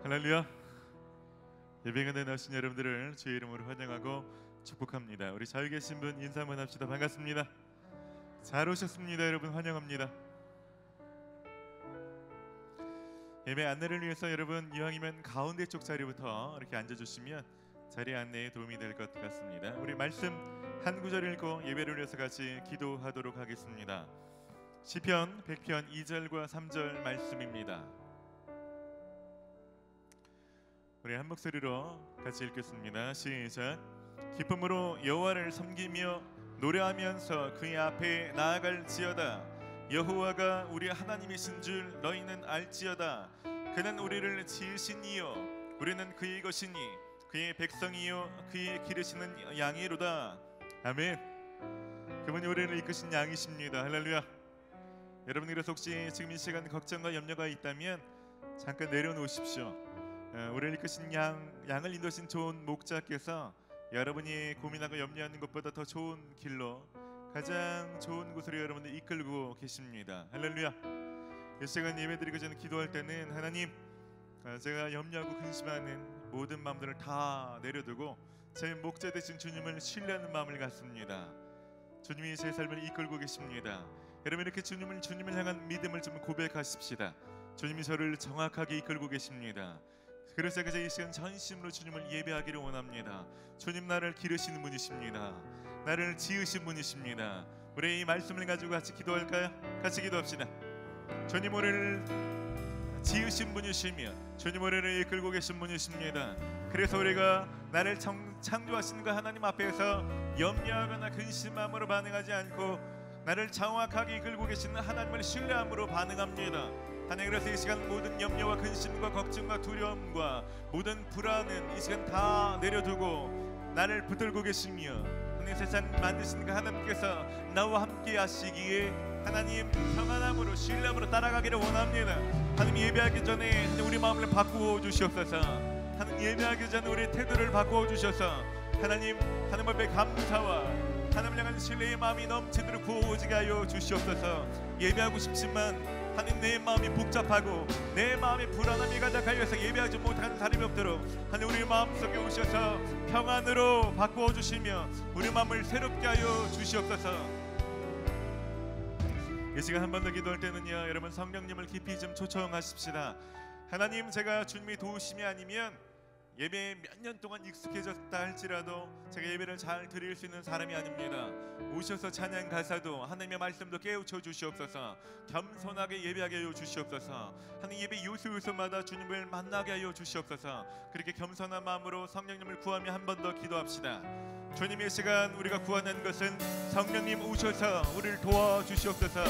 할렐루야. 예배가에 나오신 여러분들을 주의 이름으로 환영하고 축복합니다. 우리 자유 계신 분 인사 한번 합시다. 반갑습니다. 잘 오셨습니다. 여러분 환영합니다. 예배 안내를 위해서 여러분 이왕이면 가운데 쪽 자리부터 이렇게 앉아주시면 자리 안내에 도움이 될 것 같습니다. 우리 말씀 한 구절 읽고 예배를 위해서 같이 기도하도록 하겠습니다. 시편 100편 2절과 3절 말씀입니다. 우리 한 목소리로 같이 읽겠습니다. 시작. 기쁨으로 여호와를 섬기며 노래하면서 그의 앞에 나아갈지어다. 여호와가 우리 하나님이신 줄 너희는 알지어다. 그는 우리를 지으신 이요 우리는 그의 것이니 그의 백성이요 그의 기르시는 양이로다. 아멘. 그분이 우리를 이끄신 양이십니다. 할렐루야. 여러분, 그래서 혹시 지금 이 시간 걱정과 염려가 있다면 잠깐 내려놓으십시오. 우리를 이끄신 양을 인도하신 좋은 목자께서 여러분이 고민하고 염려하는 것보다 더 좋은 길로, 가장 좋은 곳으로 여러분을 이끌고 계십니다. 할렐루야. 이 시간 예배드리기 전에 기도할 때는 하나님, 제가 염려하고 근심하는 모든 마음들을 다 내려두고 제 목자 되신 주님을 신뢰하는 마음을 갖습니다. 주님이 제 삶을 이끌고 계십니다. 여러분, 이렇게 주님을 향한 믿음을 좀 고백하십시다. 주님이 저를 정확하게 이끌고 계십니다. 그래서 제가 이 시간 전심으로 주님을 예배하기를 원합니다. 주님, 나를 기르시는 분이십니다. 나를 지으신 분이십니다. 우리 이 말씀을 가지고 같이 기도할까요? 같이 기도합시다. 주님, 우리를 지으신 분이시며 주님, 우리를 이끌고 계신 분이십니다. 그래서 우리가 나를 창조하신 그 하나님 앞에서 염려하거나 근심함으로 반응하지 않고 나를 정확하게 이끌고 계시는 하나님을 신뢰함으로 반응합니다. 하나님, 그래서 이 시간 모든 염려와 근심과 걱정과 두려움과 모든 불안은 이 시간 다 내려두고 나를 붙들고 계시며 하나님, 세상 만드신 그 하나님께서 나와 함께 하시기에 하나님 평안함으로 신뢰함으로 따라가기를 원합니다. 하나님, 예배하기 전에 하나님 우리 마음을 바꾸어 주시옵소서. 하나님, 예배하기 전에 우리 태도를 바꾸어 주셔서 하나님 앞에 감사와 하나님을 향한 신뢰의 마음이 넘치도록 부어오게 하여 주시옵소서. 예배하고 싶지만 하나님, 내 마음이 복잡하고 내 마음이 불안함이 가득하여서 예배하지 못하는 사람이 없도록 하나님 우리 마음속에 오셔서 평안으로 바꾸어 주시며 우리 마음을 새롭게 하여 주시옵소서. 이 시간 한 번 더 기도할 때는요, 여러분 성령님을 깊이 좀 초청하십시다. 하나님, 제가 주님이 도우심이 아니면 예배에 몇 년 동안 익숙해졌다 할지라도 제가 예배를 잘 드릴 수 있는 사람이 아닙니다. 오셔서 찬양 가사도 하나님의 말씀도 깨우쳐 주시옵소서. 겸손하게 예배하게 하여 주시옵소서. 하나님, 예배 요소요소마다 주님을 만나게 하여 주시옵소서. 그렇게 겸손한 마음으로 성령님을 구하며 한 번 더 기도합시다. 주님의 시간 우리가 구하는 것은 성령님 오셔서 우리를 도와주시옵소서.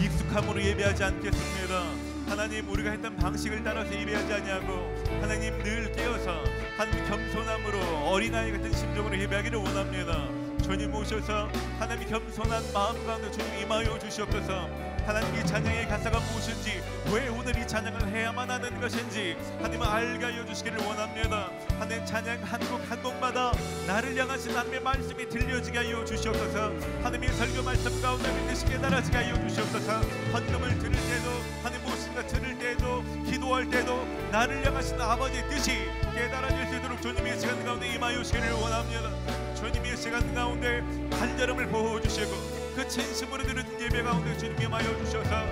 익숙함으로 예배하지 않겠습니다. 하나님, 우리가 했던 방식을 따라서 예배하지 아니하고 하나님 늘 깨어서 하나님 겸손함으로 어린아이 같은 심정으로 예배하기를 원합니다. 주님 오셔서 하나님 겸손한 마음 가운데 주님 임하여 주시옵소서. 하나님, 이 찬양의 가사가 무엇인지, 왜 오늘 이 찬양을 해야만 하는 것인지 하나님은 알게 하여 주시기를 원합니다. 하나님, 찬양 한 곡 한 곡마다 나를 향하신 하나님의 말씀이 들려지게 하여 주시옵소서. 하나님의 설교 말씀 가운데 믿으시 깨달아지게 하여 주시옵소서. 헌금을 드릴 때도 하나님 무엇인가 들을 때도 기도할 때도 나를 향하신 아버지의 뜻이 깨달아질 수 있도록 주님의 시간 가운데 임하여 주시기를 원합니다. 주님의 시간 가운데 간절함을 보호주시고 그 진심으로 드리는 예배 가운데 주님 임하여 주셔서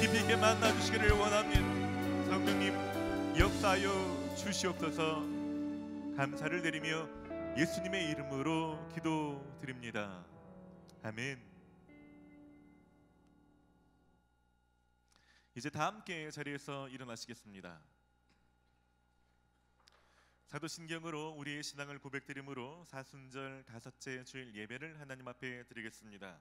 깊이 있게 만나주시기를 원합니다. 성령님 역사하여 주시옵소서. 감사를 드리며 예수님의 이름으로 기도드립니다. 아멘. 이제 다 함께 자리에서 일어나시겠습니다. 사도신경으로 우리의 신앙을 고백드림으로 사순절 다섯째 주일 예배를 하나님 앞에 드리겠습니다.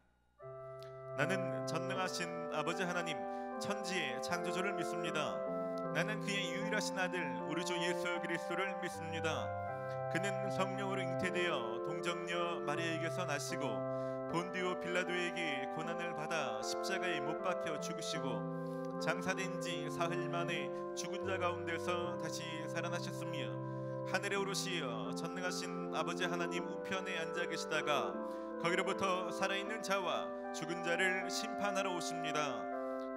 나는 전능하신 아버지 하나님 천지의 창조주를 믿습니다. 나는 그의 유일하신 아들 우리 주 예수 그리스도를 믿습니다. 그는 성령으로 잉태되어 동정녀 마리아에게서 나시고 본디오 빌라도에게 고난을 받아 십자가에 못 박혀 죽으시고 장사된 지 사흘 만에 죽은 자 가운데서 다시 살아나셨으며 하늘에 오르시어 전능하신 아버지 하나님 우편에 앉아 계시다가 거기로부터 살아있는 자와 죽은 자를 심판하러 오십니다.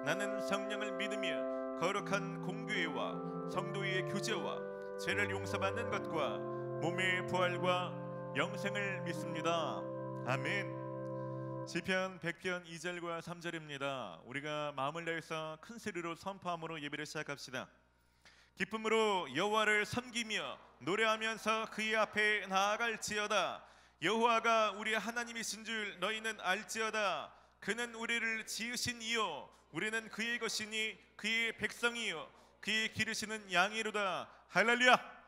나는 성령을 믿으며 거룩한 공교회와 성도의 교제와 죄를 용서받는 것과 몸의 부활과 영생을 믿습니다. 아멘. 시편 100편 2절과 3절입니다. 우리가 마음을 다해서 큰 소리로 선포함으로 예배를 시작합시다. 기쁨으로 여호와를 섬기며 노래하면서 그의 앞에 나아갈지어다. 여호와가 우리 하나님이신 줄 너희는 알지어다. 그는 우리를 지으신 이요 우리는 그의 것이니 그의 백성이요 그의 기르시는 양이로다. 할렐루야.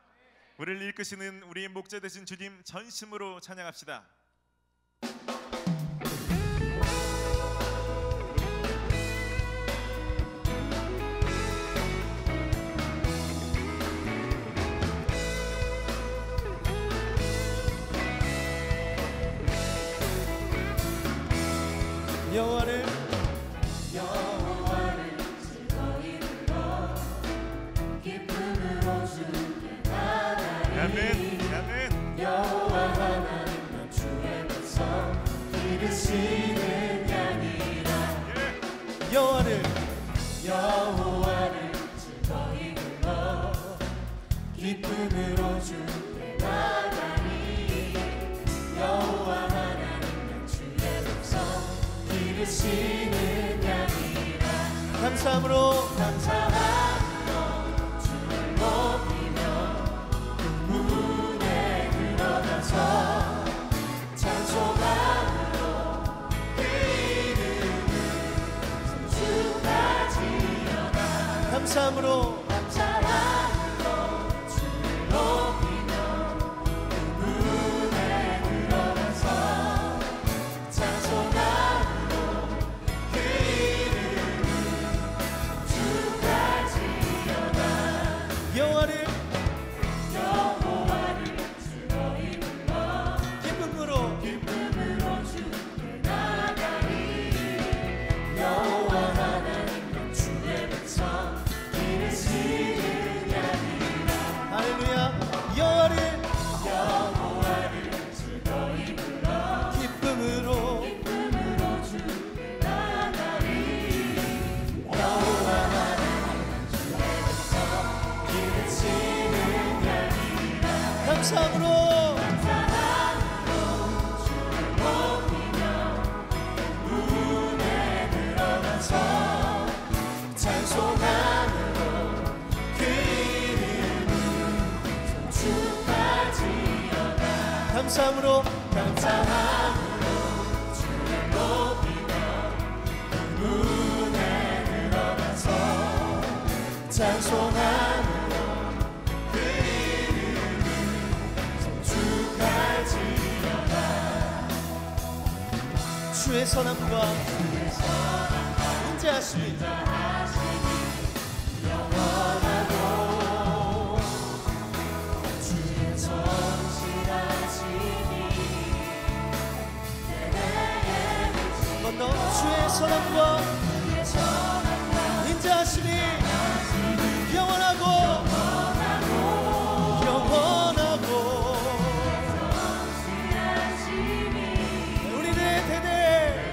우리를 이끄시는 우리의 목자 되신 주님 전심으로 찬양합시다. 여호와를 즐거이 불러 기쁨으로 주께 나가리. 아멘. 아멘. 여호와 하나님 주의 백성 기르시는 양이라. 여호와를 즐거이 불러 기쁨으로 주께 나가리. 여호와 하나님 주의 백성 기르시는 양이라. 감사함으로 주를 높이며 그 문에 들어가서 찬송함으로 그 이름을 송축하지어다. 감사함으로 주를 높이며 그 문에 들어가서 찬송함으로 그 이름을 축하지어다. 여호와를 즐거이 불러 기쁨으로 주께 나가리. 여호와 하나님 주의 백성 기르시는 양이라. 할렐루야. 여호와를 즐거이 불러 기쁨으로 주께 나가리. 여호와 하나님 주의 백성 기르시는 양이라. 감사함으로 주를 높이며 문에 들어가서 찬송함으로 그 이름을 송축하지어다. 감사함으로 주를 높이며 그 문에 들어가서 찬송함으로 그 이름을 송축하지어다. 주의 선함과 인자하심이 영원하고 주의 성실하심이 내게 한 번 더 주의 선함과 인자하심이 영원하고 우리의 대대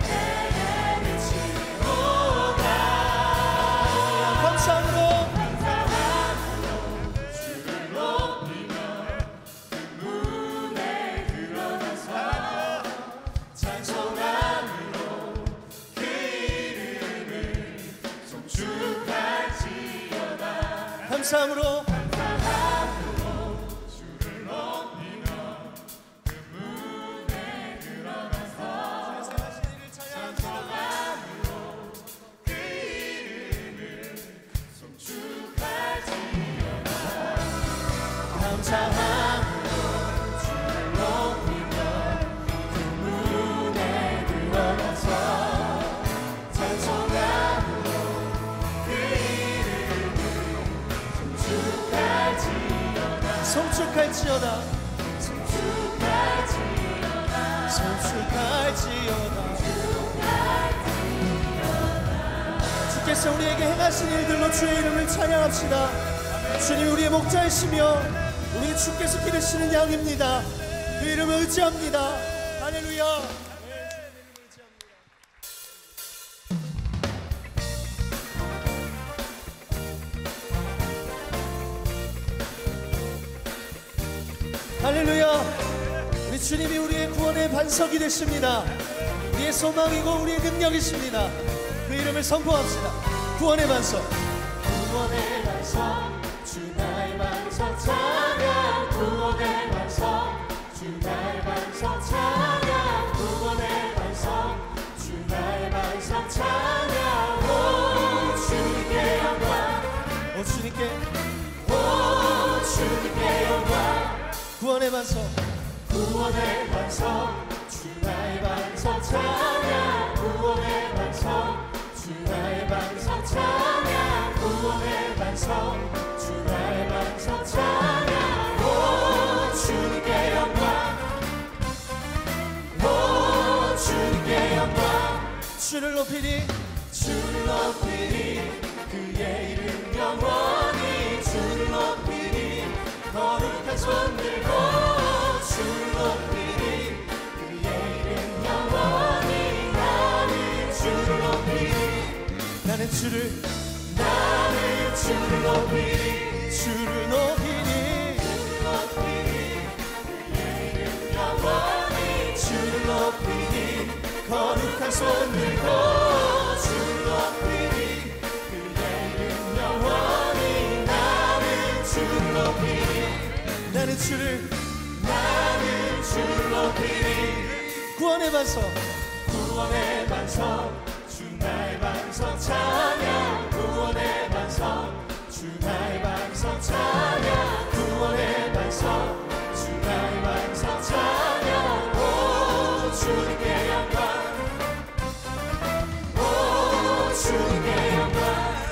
감사함으로 주를 높이며 문에 들어가서 찬송함으로 그 이름을 송축하지어다. 감사함으로 주를 높이며 그 문에 들어가서 찬송함으로 그 이름을 송축하지어다. 감사함으로 주를 높이며 그 문에 들어가서 찬송함으로 그 이름을 송축할지어다 송축할지어다. 송축할지어다 주께서 우리에게 행하신 일들로 주의 이름을 찬양합시다. 주님 우리의 목자이시며 우리 주께서 기르시는 양입니다. 그 이름을 의지합니다. 할렐루야. 할렐루야. 우리 주님이 우리의 구원의 반석이 되십니다. 우리의 소망이고 우리의 능력이십니다. 그 이름을 선포합시다. 구원의 반석, 구원의 반석 주 나의 반석 찬양 구원의 반석 주 나의 반석 찬양 구원의 반석 주 나의 반석 찬양 오 주님께 영광 오 주님께 오 주님께 영광 구원의 반석, 구원의 반석 주 나의 반석 찬양 구원의 반석 주 나의 반석 찬양 구원의 반석 주 나의 반석 찬양 오 주님께 영광 오 주님께 영광 주를 높이니 주를 높이니 그의 이름 영원히 주를 높이니 거룩한 손 들고 주를 높이니 그의 이름 영원히 나는 주를 높이니 나는 주를 높이니 주를 높이니 주를 높이니 그의 이름 영원히 주를 높이니 거룩한 손 들고 주를 높이니 그의 이름 영원히 나는 주를 높이니 나는 주를 높이니 구원의 반석, 구원의 반석 주 나의 반석 찬양 구원의 반석 주 나의 반석 찬양 구원의 반석 주 나의 반석 찬양 오 주님께 영광 오 주님께 영광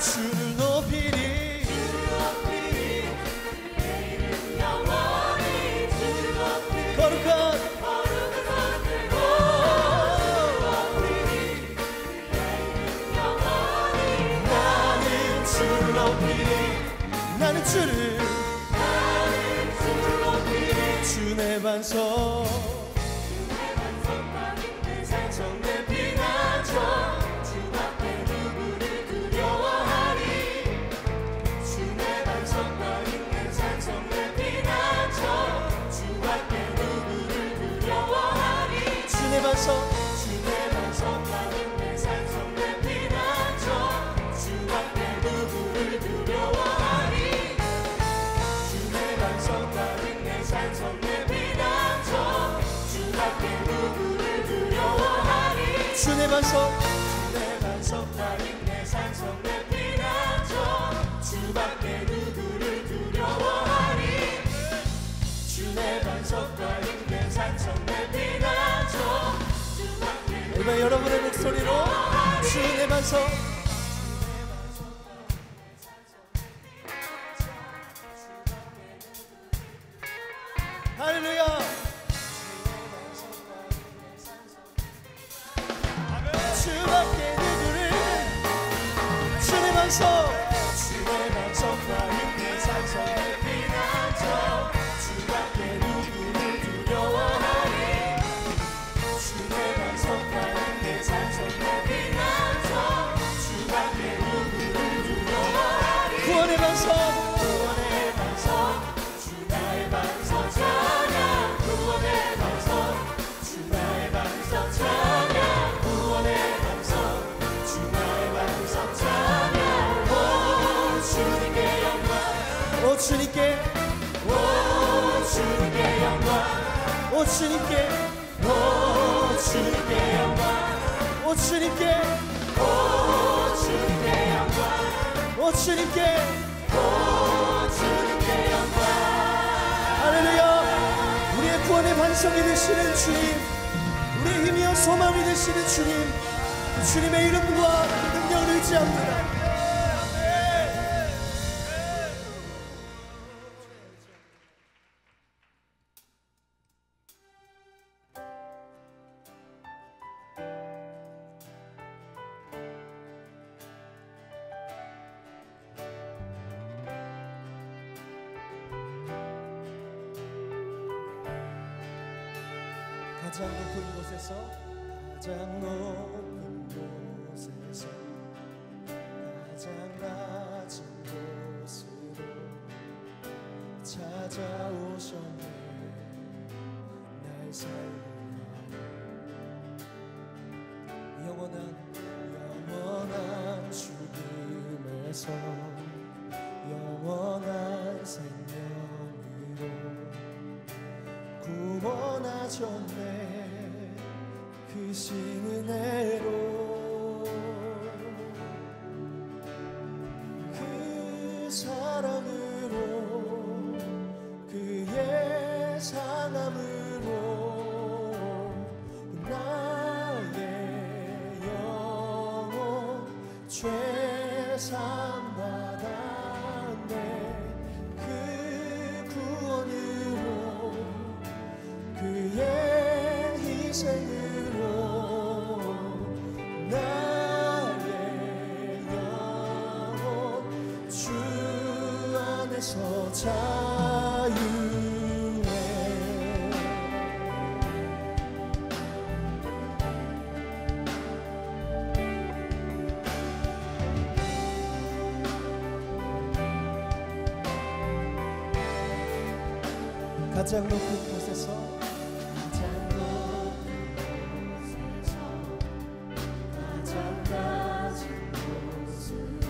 주를 높이니 그의 이름 영원히 주를 높이니 거룩한 나는 주를 주 내 반석 성내 피난처 주 앞에 누구를 두려워하리 주의 반석과 있는 산성내 피난처 주 앞에 누구를 두려워하리 주 내 반석 주의 반석과 있는 산성내 피난처 주 앞에 누구를 두려워하리 주의 반석과 있는 산성내 피난처 주 앞에 누구를 두려워하리 주 내 반석 내 반석과 있네 산성 내 피난처 주밖에 누구를 두려워하리 주의 반석과 있네 산성 내 피난처 주밖에 이번 여러분의 목소리로 주 내 반석 할렐루야. 주밖에 누구를 주 내 반석 주의 반석과 있네 산성 내 피난처 주밖에 누구를 두려워하리 주의 반석과 있네 산성 내 피난처 주밖에 누구를 두려워하리 구원의 반석 구원의 반석 주 나의 반석 찬양 구원의 반석 주 나의 반석 찬양 구원의 반석 주 나의 반석 찬양 오 주님께 영광 오 주님께 오 주님께 영광 오 주님께 오 주님께 영광 오 주님께 오 주님께 영광 오 주님께 오 주님께 영광 할렐루야. 우리의 구원의 반석이 되시는 주님, 우리의 힘이여 소망이 되시는 주님, 주님의 이름과 능력을 의지합니다. 가장 높은 곳에서 가장 높은 곳에서 가장 낮은 곳으로 찾아오셨네. 영원한 죽음에서 영원한 생명으로 구원하셨네. 그 신은혜로 그 사랑으로 그의 상함으로 나의 영혼 죄상 받았네. 그 구원으로 그의 희생으로 나의 영혼 주 안에서 자유해. 가장 높은 곳에서 가장 낮은 곳으로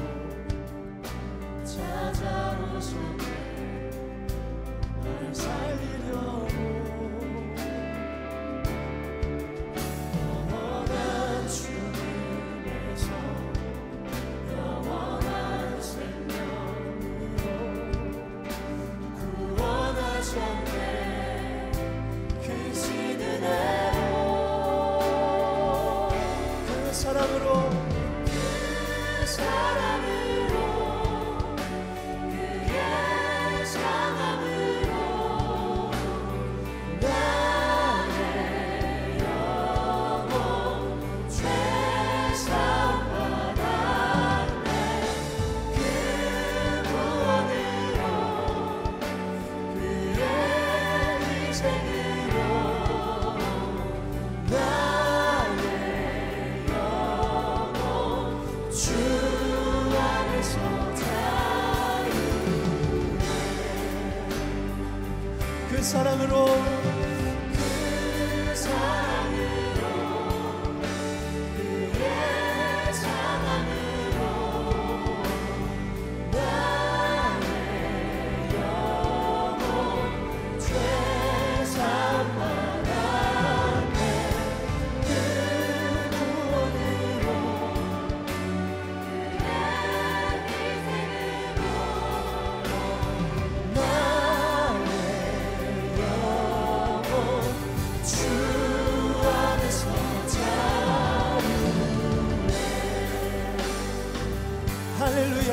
찾아오셨네. 나를 살리려고 영원한 죽음에서 영원한 생명으로 구원하셨네. 그 신은혜로 그 사랑으로 그의 상함으로 나의 영혼 죄상 받았네. 그 구원으로 그의 희생으로 나의 영혼 주 안에서 자유해. 그 사랑으로 그의 상함으로 나의 영혼 죄상 받았네. 그 구원으로 나의 영혼 주 안에서 자유해. 할렐루야.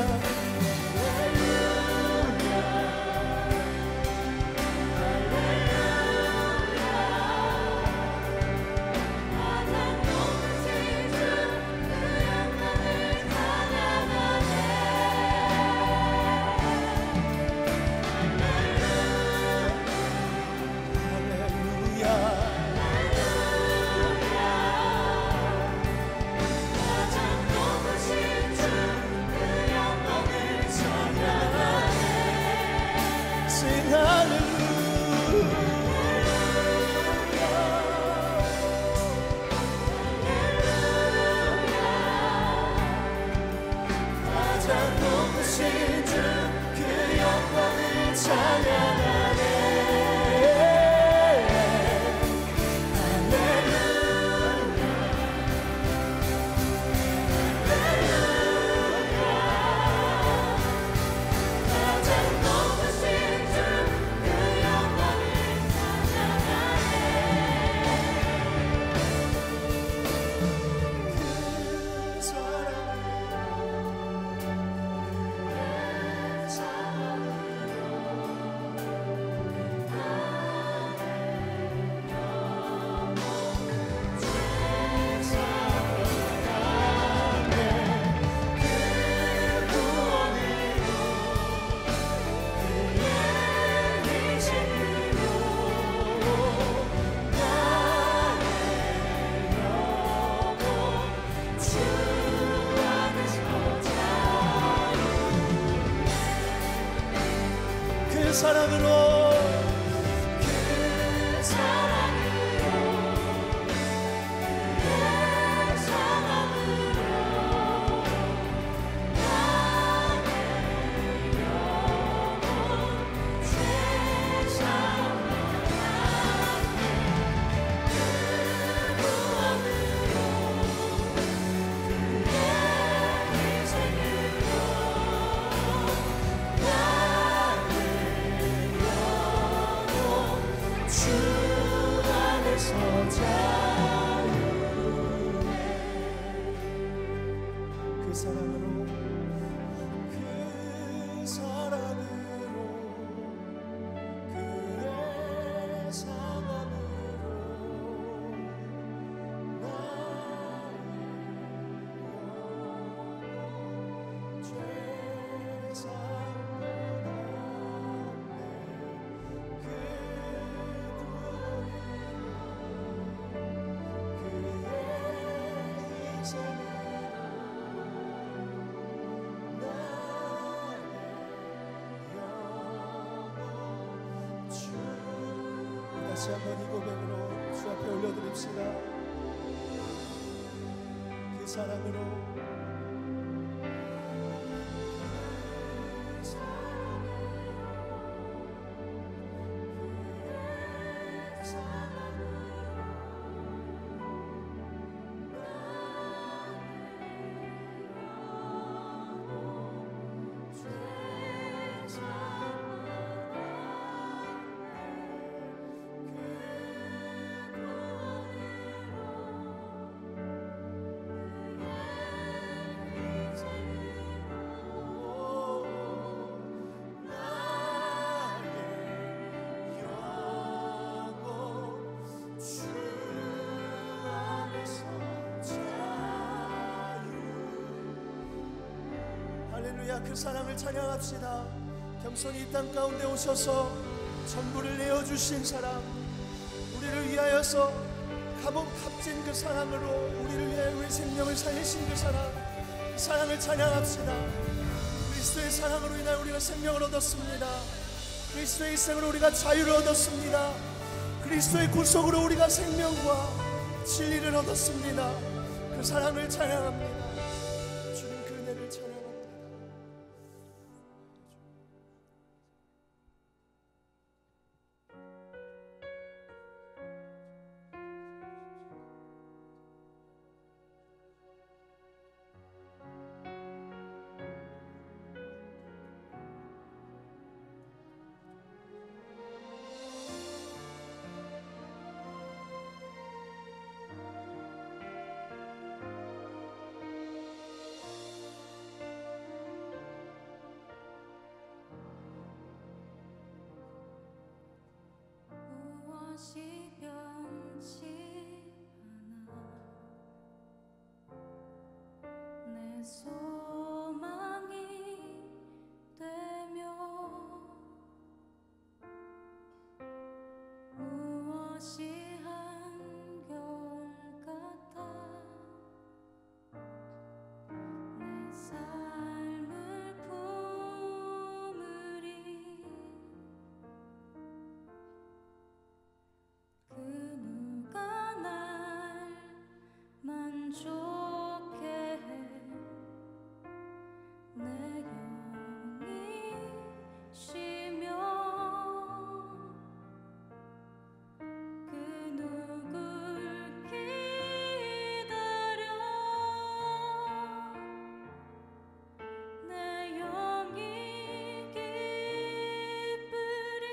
사랑으로 그 사랑으로 그 사랑으로 그 사랑으로 그의 사랑으로 나의 죄상 다시 한번 이 고백으로 주 앞에 올려드립시다. 그 사랑으로 할렐루야. 그 사랑을 찬양합시다. 겸손히 이 땅 가운데 오셔서 전부를 내어주신 사랑, 우리를 위하여서 감옥 값진 그 사랑으로 우리를 위해 우리 생명을 살리신 그 사랑을 찬양합시다. 그리스도의 사랑으로 인하여 우리가 생명을 얻었습니다. 그리스도의 희생으로 우리가 자유를 얻었습니다. 그리스도의 구속으로 우리가 생명과 진리를 얻었습니다. 그 사랑을 찬양합니다. 주님 그 은혜를 찬양합니다. 무엇이 변치 않아 내 소망이 되며 무엇이 한결같아 내 삶을 품으리 그 누가 날 만족해 해 내 영이 쉬며 그 누굴 기다려 내 영이 기쁘리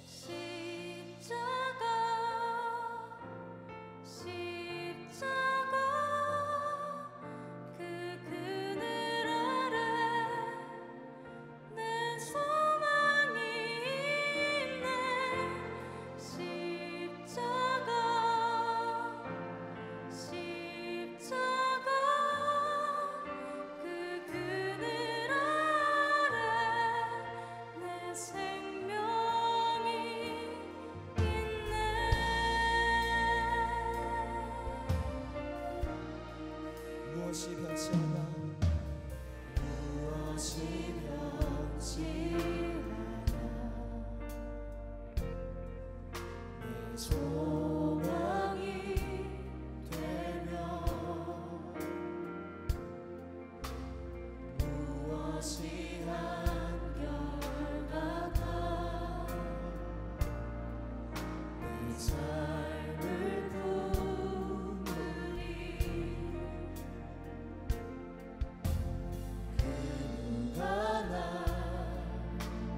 십자가 그 그늘 아래 내 소망이 있네 십자가 그 그늘 아래 내 생명이 있네 무엇이 변치 않아 무엇이 변치 않아 내 소망이 되며 무엇이 한결같아 내 삶을 품으리 그 누가 날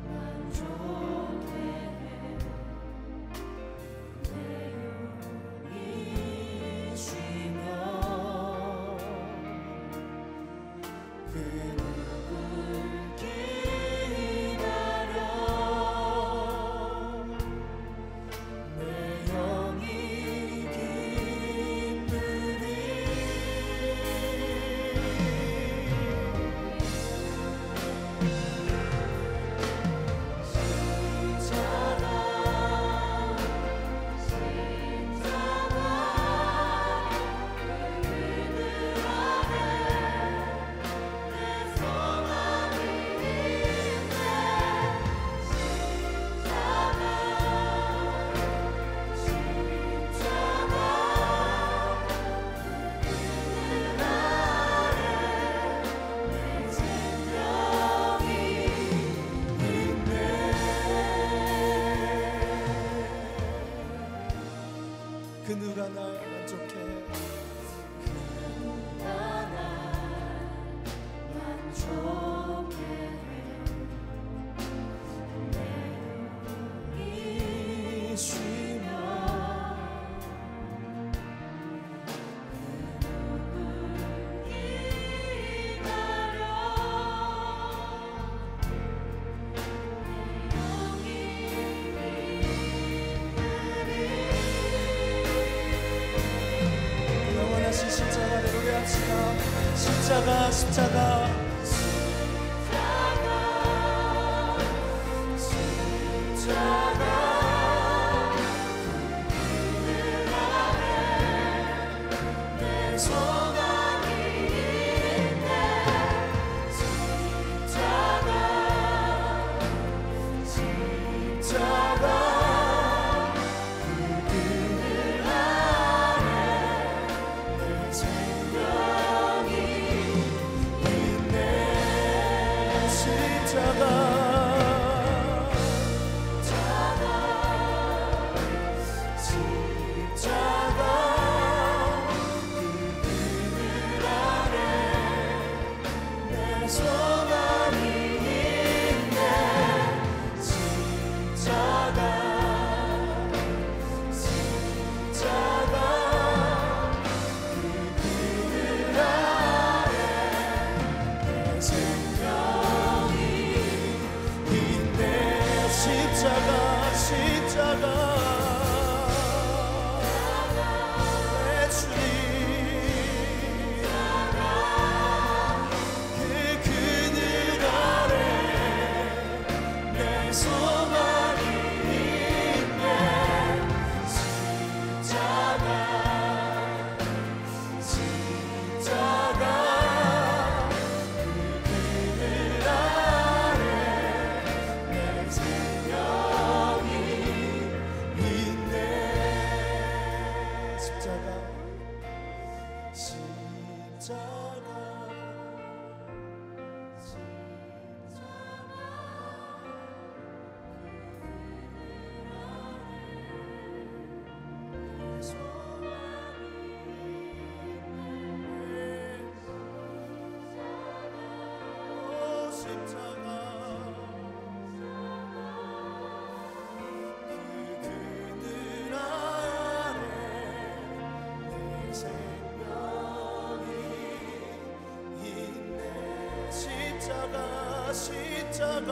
만족해 해 내 그 누가 날 만족해. 영원하신 십자가를 노래합시다. 십자가 십자가 십자가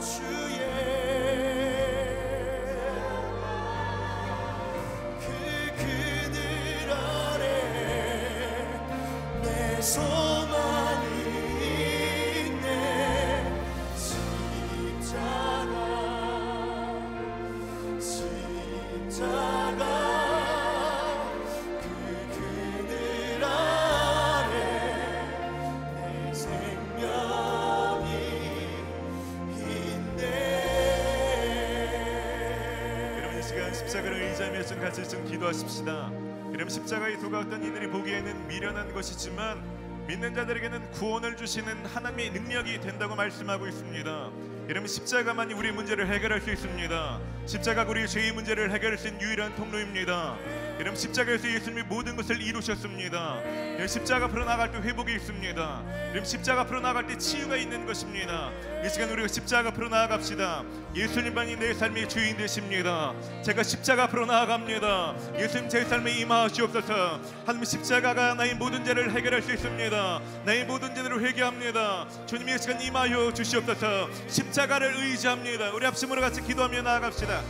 주의 그늘 아래 내 소망이 있네. 십자가 십자가를 의지하며 좀 같이 좀 기도하십시다. 그럼 십자가의 도가 어떤 이들이 보기에는 미련한 것이지만 믿는 자들에게는 구원을 주시는 하나님의 능력이 된다고 말씀하고 있습니다. 여러분, 십자가만이 우리 문제를 해결할 수 있습니다. 십자가가 우리 죄의 문제를 해결할 수 있는 유일한 통로입니다. 여러분, 십자가에서 예수님이 모든 것을 이루셨습니다. 십자가 앞으로 나갈 때 회복이 있습니다. 여러분, 십자가 앞으로 나갈 때 치유가 있는 것입니다. 이 시간 우리가 십자가 앞으로 나아갑시다. 예수님만이 내 삶의 주인 되십니다. 제가 십자가 앞으로 나아갑니다. 예수님 제 삶에 임하시옵소서. 하나님, 십자가가 나의 모든 죄를 해결할 수 있습니다. 나의 모든 죄를 회개합니다. 주님, 이 시간 임하여 주시옵소서. 십자가를 의지합니다. 우리 합심으로 같이 기도하며 나아갑시다.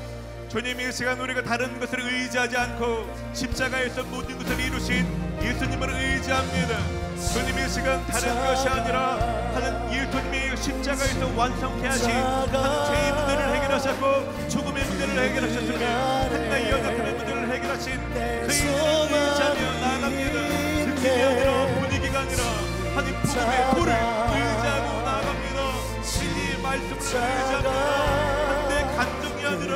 주님, 이 시간 우리가 다른 것을 의지하지 않고 십자가에서 모든 것을 이루신 예수님을 의지합니다. 주님, 이 시간 다른 것이 아니라 하는 예수님이 십자가에서 완성케 하신 하는 죄의 문제를 해결하셨고 죽음의 문제를 해결하셨으며 하나의 연약함의 문제를 해결하신 그 이름을 의지하며 나아갑니다. 느낌이 아니라 분위기가 아니라 하나님 복음의 도를 의지하고 나아갑니다. 진리의 말씀을 의지합니다. 한때 간증이 아니라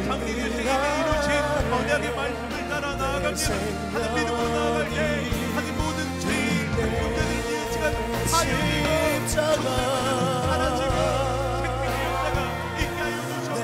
당신의 생애에 이루신 언약의 말씀을 따라 나아갑니다. 하나님 믿음으로 나아갈 때 하나님 모든 죄의 문제들을 이 시간 하나님이고 사라지고 생명의 역사가 있게 하여 주시옵소서.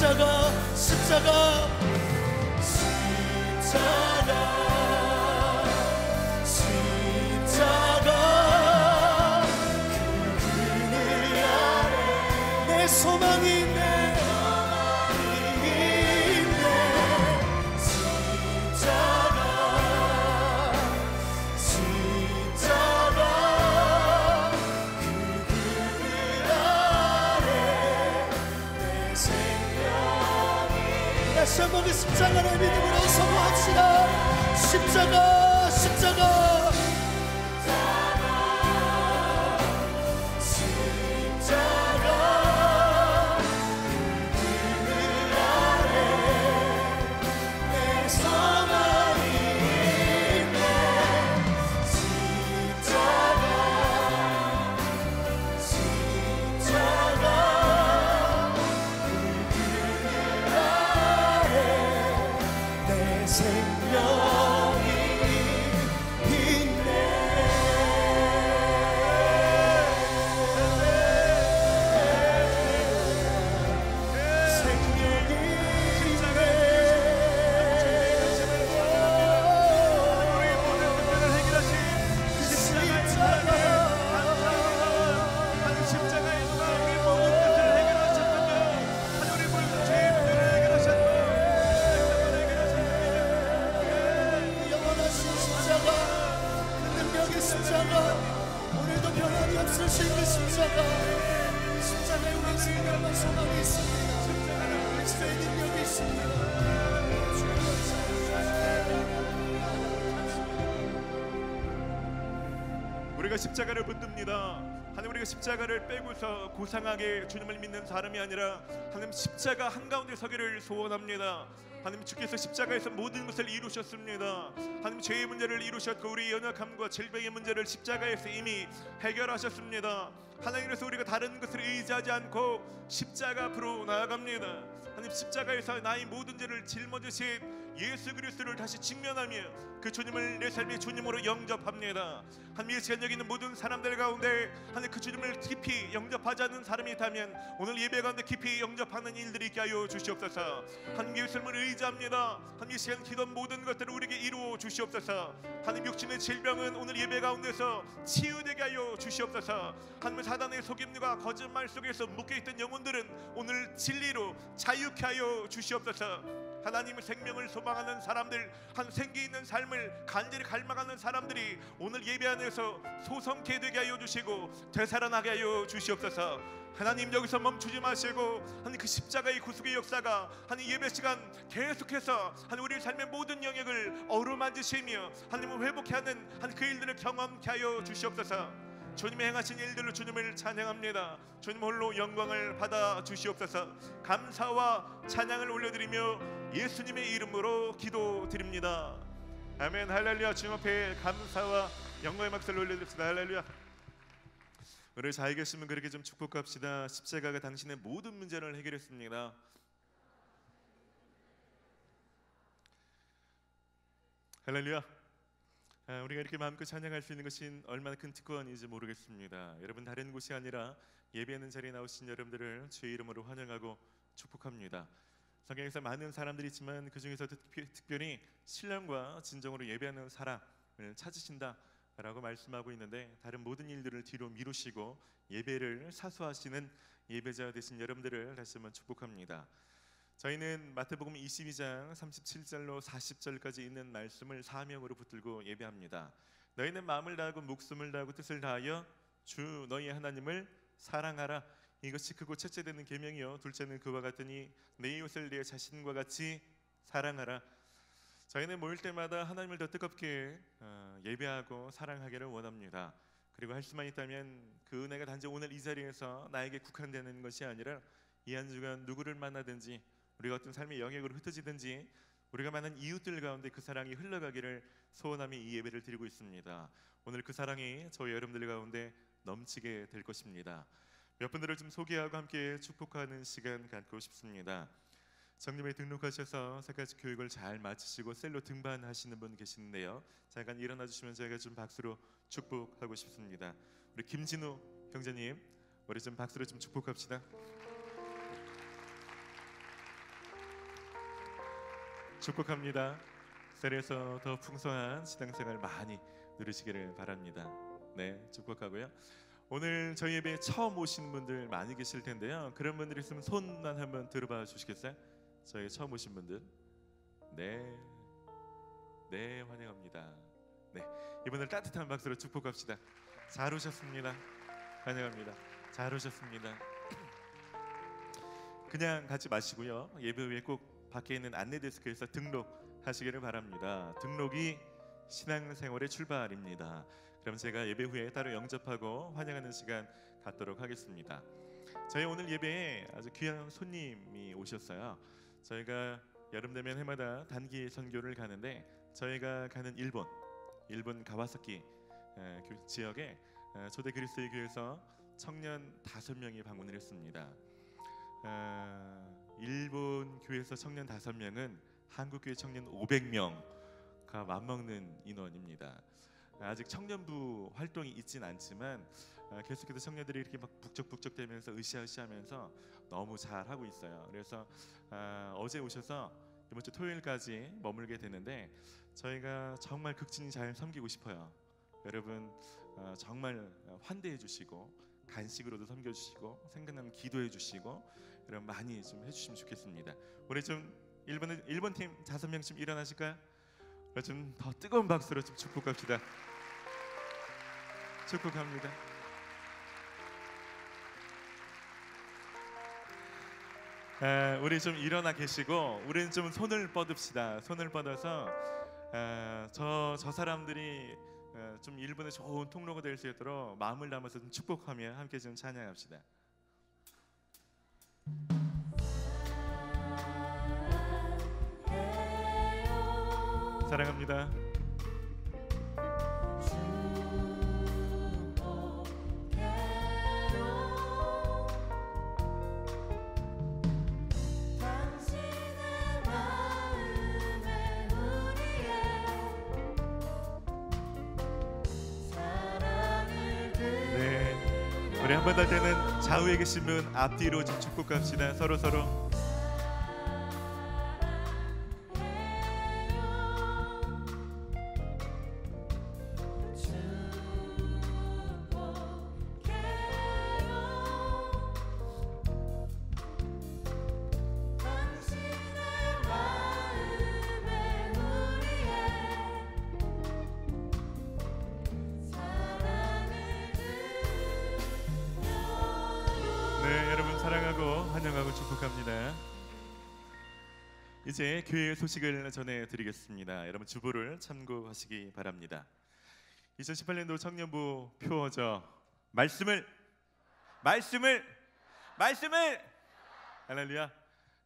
십자가 십자가 십자가 십자가 그 그늘 아래 내 소망이 있네 십자가 십자가 그 그늘 아래 내 생명이 다시 한번 그 십자가를 믿음으로 선포합시다. 십자가 십자가 십자가 그 그늘 아래 내 소망이 있네 십자가 십자가 그 그늘 아래 내 생명이 있네 생명이 우리의 모든 문제를 해결하신 그 십자가의 하나님 십자가의 누가 우리의 모든 것을 해결하셨는데 하나님 우리의 모든 죄의 문제를 해결하셨는데 영원하신 십자가 그 능력의 십자가 오늘도 변함이 없으신 그 십자가 십자가에 우리 생명과 소망이 있습니다. 그리스도의 능력이 있습니다. 우리가 십자가를 붙듭니다. 하나님 우리가 십자가를 빼고서 고상하게 주님을 믿는 사람이 아니라 하나님 십자가 한가운데 서기를 소원합니다. 하나님 주께서 십자가에서 모든 것을 이루셨습니다. 하나님 죄의 문제를 이루셨고 우리 연약함과 질병의 문제를 십자가에서 이미 해결하셨습니다. 하나님께서 우리가 다른 것을 의지하지 않고 십자가 앞으로 나아갑니다. 하나님 십자가에서 나의 모든 죄를 짊어지신 예수 그리스도를 다시 직면하며 그 주님을 내 삶의 주님으로 영접합니다. 하나님 이 시간 여기 있는 모든 사람들 가운데 하나님 그 주님을 깊이 영접하지 않는 사람이 있다면 오늘 예배 가운데 깊이 영접하는 일들이 있게 하여 주시옵소서. 하나님 예수님을 의지합니다. 하나님 이 시간 기도한 모든 것들을 우리에게 이루어 주시옵소서. 하나님 육신의 질병은 오늘 예배 가운데서 치유되게 하여 주시옵소서. 하나님 사단의 속임과 거짓말 속에서 묶여있던 영혼들은 오늘 진리로 자유케 하여 주시옵소서. 하나님의 생명을 소망하는 사람들, 한 생기 있는 삶을 간절히 갈망하는 사람들이 오늘 예배 안에서 소성케 되게 하여 주시고 되살아나게 하여 주시옵소서. 하나님 여기서 멈추지 마시고 하나님 그 십자가의 구속의 역사가 하나님 예배 시간 계속해서 하나님 우리 삶의 모든 영역을 어루만지시며 하나님을 회복케 하는 하나님 그 일들을 경험케 하여 주시옵소서. 주님의 행하신 일들로 주님을 찬양합니다. 주님 홀로 영광을 받아 주시옵소서. 감사와 찬양을 올려드리며 예수님의 이름으로 기도드립니다. 아멘. 할렐루야. 주님 앞에 감사와 영광의 박수를 올려드립시다. 할렐루야. 우리 잘 계시면 그렇게 좀 축복합시다. 십자가가 당신의 모든 문제를 해결했습니다. 할렐루야. 우리가 이렇게 마음껏 찬양할 수 있는 것이 얼마나 큰 특권인지 모르겠습니다. 여러분 다른 곳이 아니라 예배하는 자리에 나오신 여러분들을 주의 이름으로 환영하고 축복합니다. 성경에서 많은 사람들이 있지만 그 중에서도 특별히 신령과 진정으로 예배하는 사람을 찾으신다라고 말씀하고 있는데 다른 모든 일들을 뒤로 미루시고 예배를 사수하시는 예배자 되신 여러분들을 다시 한번 축복합니다. 저희는 마태복음 22장 37절로 40절까지 있는 말씀을 사명으로 붙들고 예배합니다. 너희는 마음을 다하고 목숨을 다하고 뜻을 다하여 주 너희 하나님을 사랑하라. 이것이 크고 첫째 되는 계명이요 둘째는 그와 같으니 내 이웃을 내 자신과 같이 사랑하라. 저희는 모일 때마다 하나님을 더 뜨겁게 예배하고 사랑하기를 원합니다. 그리고 할 수만 있다면 그 은혜가 단지 오늘 이 자리에서 나에게 국한되는 것이 아니라 이 한 주간 누구를 만나든지 우리가 어떤 삶의 영역으로 흩어지든지 우리가 만난 이웃들 가운데 그 사랑이 흘러가기를 소원하며 이 예배를 드리고 있습니다. 오늘 그 사랑이 저희 여러분들 가운데 넘치게 될 것입니다. 몇 분들을 좀 소개하고 함께 축복하는 시간 갖고 싶습니다. 정림에 등록하셔서 사까지 교육을 잘 마치시고 셀로 등반하시는 분 계시는데요. 잠깐 일어나 주시면 저희가 좀 박수로 축복하고 싶습니다. 우리 김진우 형제님, 우리 좀 박수로 좀 축복합시다. 축복합니다. 셀에서 더 풍성한 신앙생활 많이 누리시기를 바랍니다. 네, 축복하고요. 오늘 저희 예배에 처음 오신 분들 많이 계실 텐데요. 그런 분들 있으면 손만 한번 들어봐 주시겠어요? 저희 처음 오신 분들. 네, 네, 환영합니다. 네, 이분들 따뜻한 박수로 축복합시다. 잘 오셨습니다. 환영합니다. 잘 오셨습니다. 그냥 가지 마시고요. 예배 후에 꼭 밖에 있는 안내 데스크에서 등록하시기를 바랍니다. 등록이 신앙생활의 출발입니다. 그럼 제가 예배 후에 따로 영접하고 환영하는 시간 갖도록 하겠습니다. 저희 오늘 예배에 아주 귀한 손님이 오셨어요. 저희가 여름 되면 해마다 단기 선교를 가는데 저희가 가는 일본 가와사키 지역에 초대 그리스도의 교회에서 청년 5명이 방문을 했습니다. 일본 교회에서 청년 5명은 한국 교회 청년 500명과 맞먹는 인원입니다. 아직 청년부 활동이 있진 않지만 계속해서 청년들이 이렇게 막 북적북적대면서 으쌰으쌰하면서 너무 잘 하고 있어요. 그래서 어제 오셔서 이번 주 토요일까지 머물게 되는데 저희가 정말 극진히 잘 섬기고 싶어요. 여러분 정말 환대해 주시고 간식으로도 섬겨주시고 생각나면 기도해 주시고 여러분 많이 좀 해주시면 좋겠습니다. 우리 좀 일본 팀 5명 좀 일어나실까요? 좀 더 뜨거운 박수로 좀 축복합시다. 축복합니다. 우리 좀 일어나 계시고 우리는 좀 손을 뻗읍시다. 손을 뻗어서 저 사람들이 좀 일본의 좋은 통로가 될 수 있도록 마음을 담아서 좀 축복하며 함께 좀 찬양합시다. 사랑합니다. 우리 한 번 더 때는 좌우에 계신 분 앞뒤로 좀 축복합시다. 서로. 사랑하고 환영하고 축복합니다. 이제 교회 소식을 전해드리겠습니다. 여러분 주보를 참고하시기 바랍니다. 2018년도 청년부 표어죠. 말씀을 할렐루야.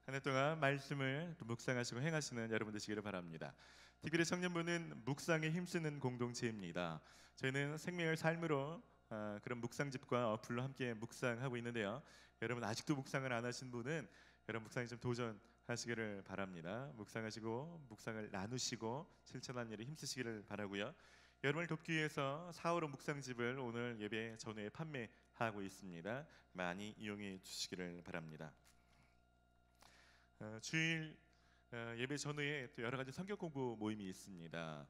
한 해 동안 말씀을 묵상하시고 행하시는 여러분 되시기를 바랍니다. 특별히 청년부는 묵상에 힘쓰는 공동체입니다. 저희는 생명의 삶으로 그런 묵상집과 어플로 함께 묵상하고 있는데요. 여러분 아직도 묵상을 안 하신 분은 여러분 묵상에 좀 도전하시기를 바랍니다. 묵상하시고 묵상을 나누시고 실천하는 일에 힘쓰시기를 바라고요. 여러분을 돕기 위해서 4월호 묵상집을 오늘 예배 전후에 판매하고 있습니다. 많이 이용해 주시기를 바랍니다. 주일 예배 전후에 또 여러 가지 성경 공부 모임이 있습니다.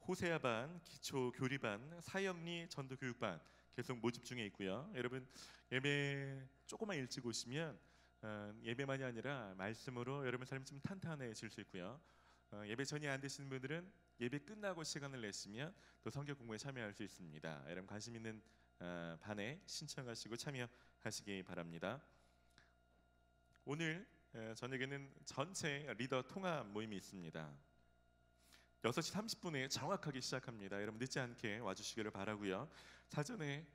호세아반, 기초 교리반, 사형리 전도 교육반 계속 모집 중에 있고요. 여러분 예배 조금만 일찍 오시면 예배만이 아니라 말씀으로 여러분 삶이 좀 탄탄해질 수 있고요. 예배 전이 안 되시는 분들은 예배 끝나고 시간을 내시면 또 성경 공부에 참여할 수 있습니다. 여러분 관심 있는 반에 신청하시고 참여하시기 바랍니다. 오늘 저녁에는 전체 리더 통합 모임이 있습니다. 6시 30분에 정확하게 시작합니다. 여러분 늦지 않게 와주시기를 바라고요. 사전에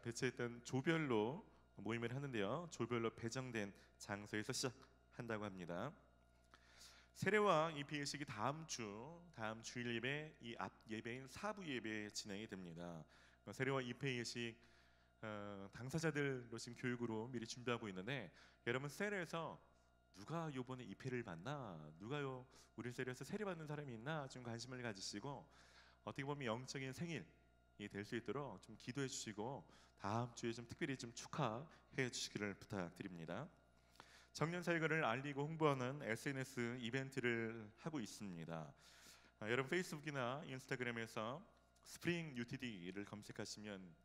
배치했던 조별로 모임을 하는데요. 조별로 배정된 장소에서 시작한다고 합니다. 세례와 입회 예식이 다음 주일 예배 이 앞 예배인 4부 예배 진행이 됩니다. 세례와 입회 예식 당사자들로 지금 교육으로 미리 준비하고 있는데 여러분 세례에서 누가 요번에 입회를 받나? 누가요? 우리 세례에서 세례 받는 사람이 있나? 좀 관심을 가지시고 어떻게 보면 영적인 생일이 될 수 있도록 좀 기도해 주시고 다음 주에 좀 특별히 좀 축하해 주시기를 부탁드립니다. 청년 사역을 알리고 홍보하는 SNS 이벤트를 하고 있습니다. 여러분 페이스북이나 인스타그램에서 스프링 UTD를 검색하시면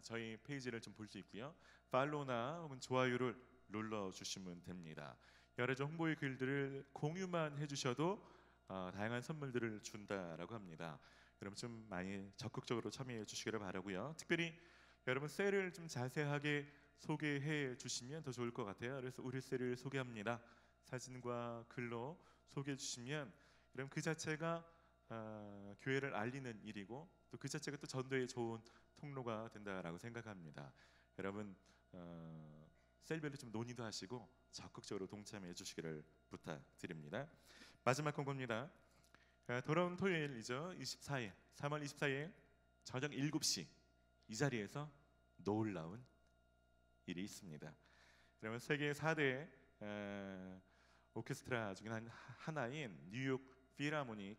저희 페이지를 좀 볼 수 있고요. 팔로우나 혹은 좋아요를 눌러주시면 됩니다. 여러 홍보의 글들을 공유만 해주셔도 다양한 선물들을 준다라고 합니다. 여러분 좀 많이 적극적으로 참여해 주시기를 바라고요. 특별히 여러분 셀을 좀 자세하게 소개해 주시면 더 좋을 것 같아요. 그래서 우리 셀을 소개합니다. 사진과 글로 소개해 주시면 여러분 그 자체가 교회를 알리는 일이고 또 그 자체가 또 전도에 좋은 통로가 된다라고 생각합니다. 여러분 셀별로 좀 논의도 하시고 적극적으로 동참해 주시기를 부탁드립니다. 마지막 공고입니다. 돌아온 토요일이죠. 24일 3월 24일 저녁 7시 이 자리에서 놀라운 일이 있습니다. 그러면 세계 4대 오케스트라 중에 하나인 뉴욕 필하모닉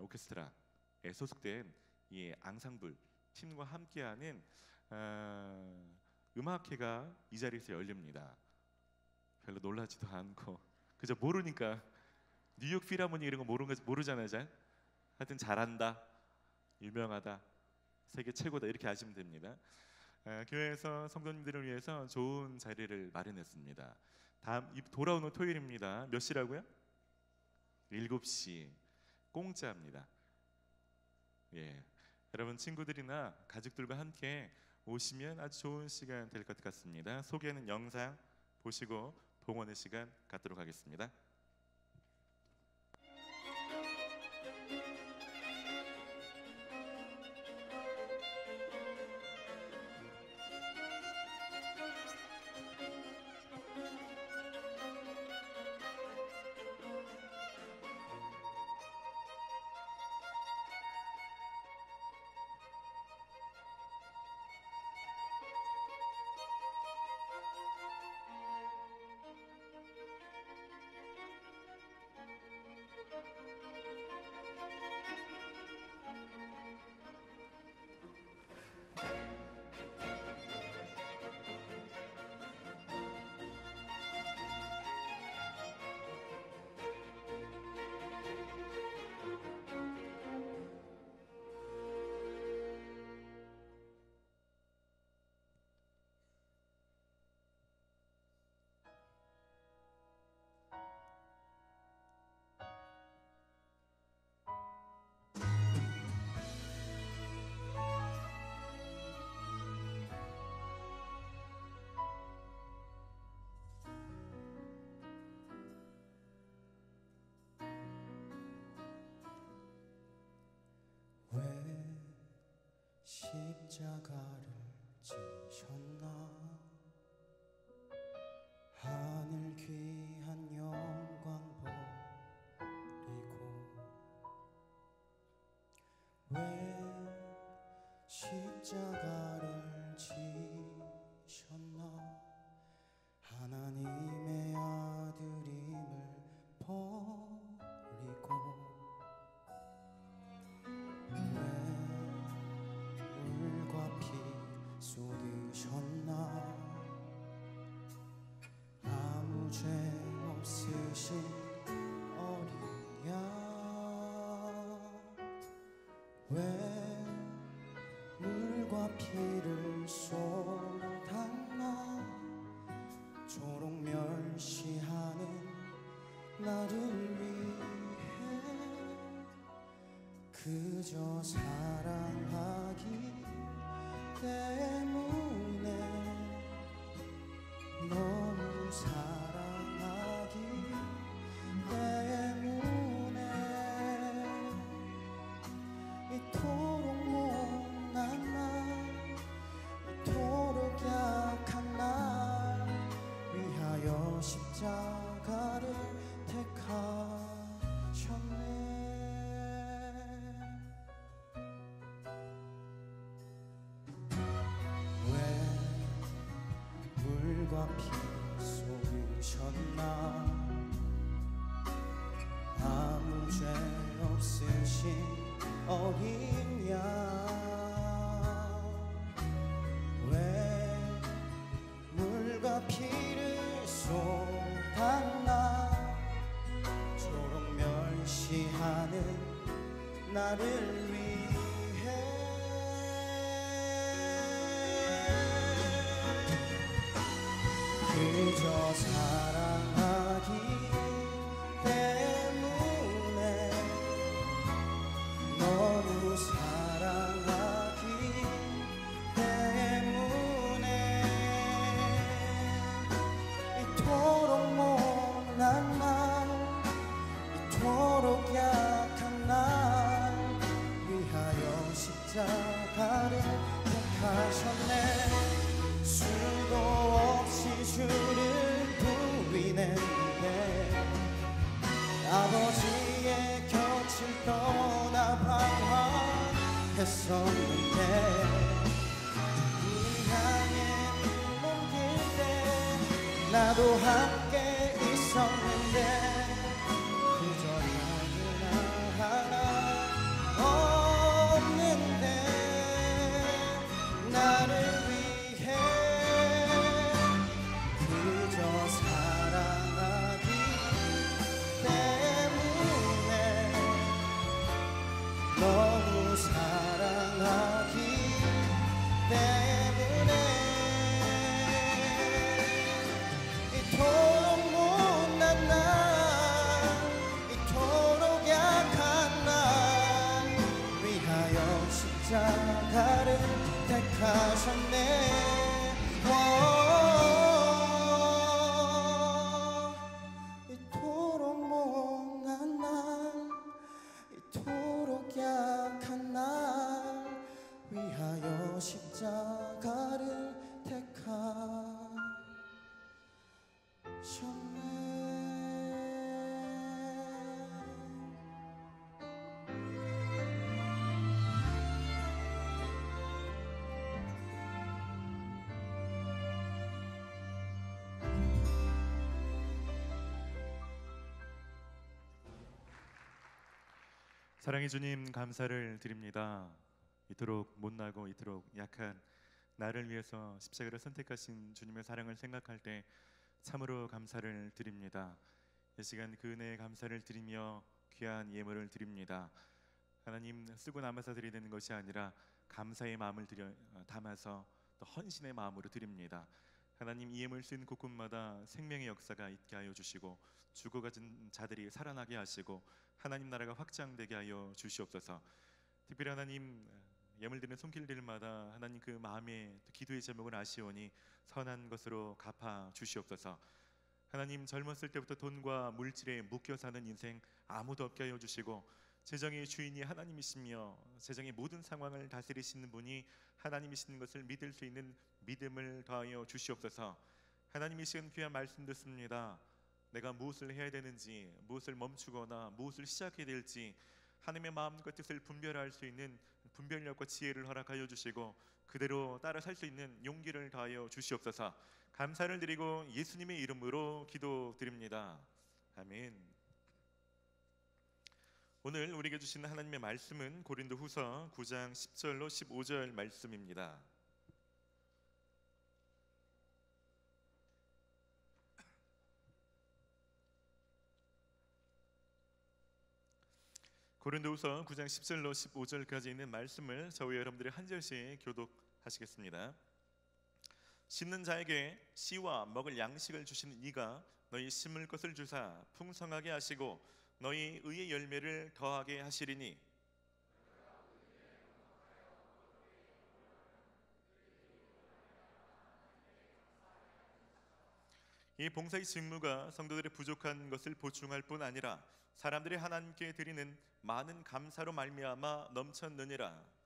오케스트라에 소속된 이 앙상블 팀과 함께하는 음악회가 이 자리에서 열립니다. 별로 놀라지도 않고 그저 모르니까 뉴욕 필하모닉 이런 거 모르잖아요. 잘 하여튼 잘한다, 유명하다, 세계 최고다 이렇게 아시면 됩니다. 교회에서 성도님들을 위해서 좋은 자리를 마련했습니다. 다음 돌아오는 토요일입니다. 몇 시라고요? 7시 공짜입니다. 예, 여러분 친구들이나 가족들과 함께 오시면 아주 좋은 시간 될 것 같습니다. 소개하는 영상 보시고 봉헌의 시간 갖도록 하겠습니다. 왜 십자가를 지셨나 하늘 귀한 영광 버리고 왜 십자가를 지셨나 하나님의 아들임을 버리고 물과 피 쏟으셨나 아무 죄 없으신 어린 양 왜 물과 피를 쏟았나 조록 멸시하는 나를 위해 그저 사랑하기 때문에 너무 사랑하기 때문에 이토록 못난 날 이토록 약한 날 위하여 십자가를 택하셨네. 물과 피 쏟으셨나 아무 죄 없으신 어린 양 왜 물과 피를 쏟으셨나 사랑하는 나를 위해 그저 사랑하기 때문에 너무 사랑하기 때문에 이토록 못난 날 이토록 약한 날 위하여 십자가를 택하셨네. 수도 없이 주를 부인했는데 아버지의 곁을 떠나 방황했었는데 이 향해 눈 옮길 때 나도 함께 있었는데 그저 나는 하나 없는데 나를 위해 그저 사랑하기 때문에 너무 사랑하기 때문에 이토록 못난 날 이토록 약한 날 위하여 십자가를 택하셨네. 이토록 못난 날 이토록 약한 날 위하여 십자가를 택하셨네. 사랑의 주님 감사를 드립니다. 이토록 못나고 이토록 약한 나를 위해서 십자가를 선택하신 주님의 사랑을 생각할 때 참으로 감사를 드립니다. 이 시간 그 은혜에 감사를 드리며 귀한 예물을 드립니다. 하나님, 쓰고 남아서 드리는 것이 아니라 감사의 마음을 담아서 또 헌신의 마음으로 드립니다. 하나님, 이 예물 쓰는 곳곳마다 생명의 역사가 있게 하여 주시고 죽어가진 자들이 살아나게 하시고 하나님 나라가 확장되게 하여 주시옵소서. 특별히 하나님, 예물 드리는 손길들마다 하나님 그 마음의 기도의 제목을 아시오니 선한 것으로 갚아 주시옵소서. 하나님, 젊었을 때부터 돈과 물질에 묶여 사는 인생 아무도 없게 하여 주시고 재정의 주인이 하나님이시며 재정의 모든 상황을 다스리시는 분이 하나님이시는 것을 믿을 수 있는 믿음을 더하여 주시옵소서. 하나님, 이 시간 귀한 말씀 듣습니다. 내가 무엇을 해야 되는지, 무엇을 멈추거나 무엇을 시작해야 될지 하나님의 마음과 뜻을 분별할 수 있는 분별력과 지혜를 허락하여 주시고 그대로 따라 살 수 있는 용기를 더하여 주시옵소서. 감사를 드리고 예수님의 이름으로 기도드립니다. 아멘. 오늘 우리에게 주신 하나님의 말씀은 고린도후서 9장 10절로 15절 말씀입니다. 고린도후서 9장 10절로 15절까지 있는 말씀을 저와 여러분들이 한 절씩 교독하시겠습니다. 심는 자에게 씨와 먹을 양식을 주시는 이가 너희 심을 것을 주사 풍성하게 하시고 너희 의의 열매를 더하게 하시리니 이 봉사의 직무가 성도들의 부족한 것을 보충할 뿐 아니라 사람들이 하나님께 드리는 많은 감사로 말미암아 넘쳤느니라.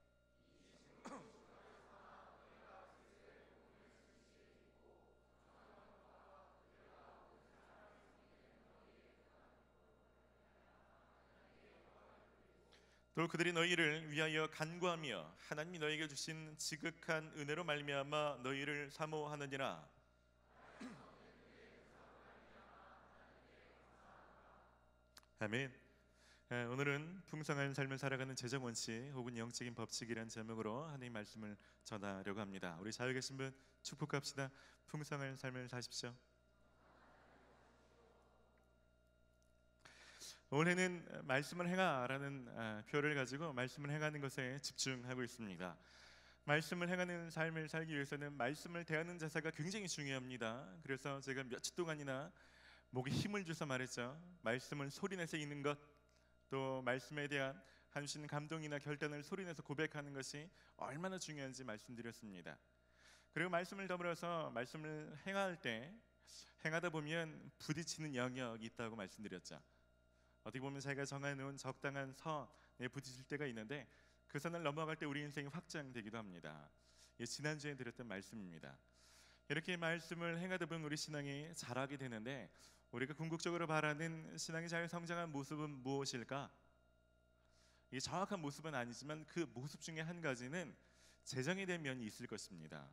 또 그들이 너희를 위하여 간구하며 하나님이 너희에게 주신 지극한 은혜로 말미암아 너희를 사모하느니라. 아멘. 오늘은 풍성한 삶을 살아가는 재정 원칙 혹은 영적인 법칙이라는 제목으로 하나님 말씀을 전하려고 합니다. 우리 자유 계신 분 축복합시다. 풍성한 삶을 사십시오. 올해는 말씀을 행하라는 표를 가지고 말씀을 행하는 것에 집중하고 있습니다. 말씀을 행하는 삶을 살기 위해서는 말씀을 대하는 자세가 굉장히 중요합니다. 그래서 제가 며칠 동안이나 목에 힘을 줘서 말했죠. 말씀을 소리내서 읽는 것, 또 말씀에 대한 하시는 감동이나 결단을 소리내서 고백하는 것이 얼마나 중요한지 말씀드렸습니다. 그리고 말씀을 더불어서 말씀을 행할 때 행하다 보면 부딪히는 영역이 있다고 말씀드렸죠. 어떻게 보면 자기가 정해놓은 적당한 선에 부딪힐 때가 있는데 그 선을 넘어갈 때 우리 인생이 확장되기도 합니다. 지난주에 드렸던 말씀입니다. 이렇게 말씀을 행하다 보면 우리 신앙이 자라게 되는데 우리가 궁극적으로 바라는 신앙이 잘 성장한 모습은 무엇일까? 이 정확한 모습은 아니지만 그 모습 중에 한 가지는 재정에 대한 면이 있을 것입니다.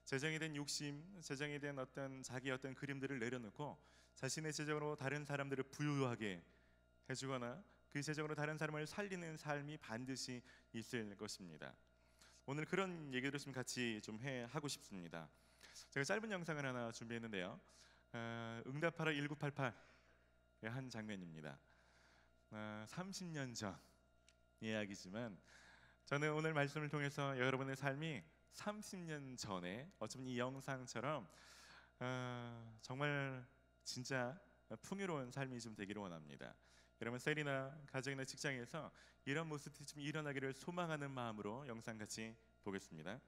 재정에 대한 욕심, 재정에 대한 자기의 그림들을 내려놓고 자신의 재정으로 다른 사람들을 부유하게 해주거나 그 재정으로 다른 사람을 살리는 삶이 반드시 있을 것입니다. 오늘 그런 얘기를 좀 같이 하고 싶습니다. 제가 짧은 영상을 하나 준비했는데요. 응답하라 1988의 한 장면입니다. 30년 전 이야기지만 저는 오늘 말씀을 통해서 여러분의 삶이 30년 전에 어쩌면 이 영상처럼 정말 진짜 풍요로운 삶이 좀 되기를 원합니다. 여러분 셀이나 가정이나 직장에서 이런 모습이 좀 일어나기를 소망하는 마음으로 영상 같이 보겠습니다.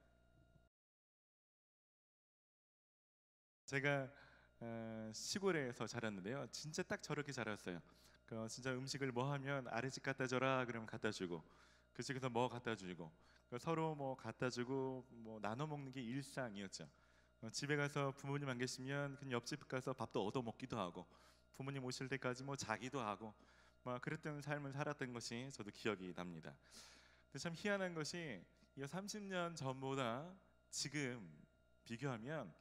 제가 시골에서 자랐는데요. 진짜 딱 저렇게 자랐어요. 진짜 음식을 뭐 하면 아래집 갖다 줘라 그러면 갖다 주고 그 집에서 뭐 갖다 주고 서로 뭐 갖다 주고 뭐 나눠 먹는 게 일상이었죠. 집에 가서 부모님 안 계시면 그냥 옆집 가서 밥도 얻어 먹기도 하고 부모님 오실 때까지 뭐 자기도 하고 막 그랬던 삶을 살았던 것이 저도 기억이 납니다. 근데 참 희한한 것이 이 30년 전보다 지금 비교하면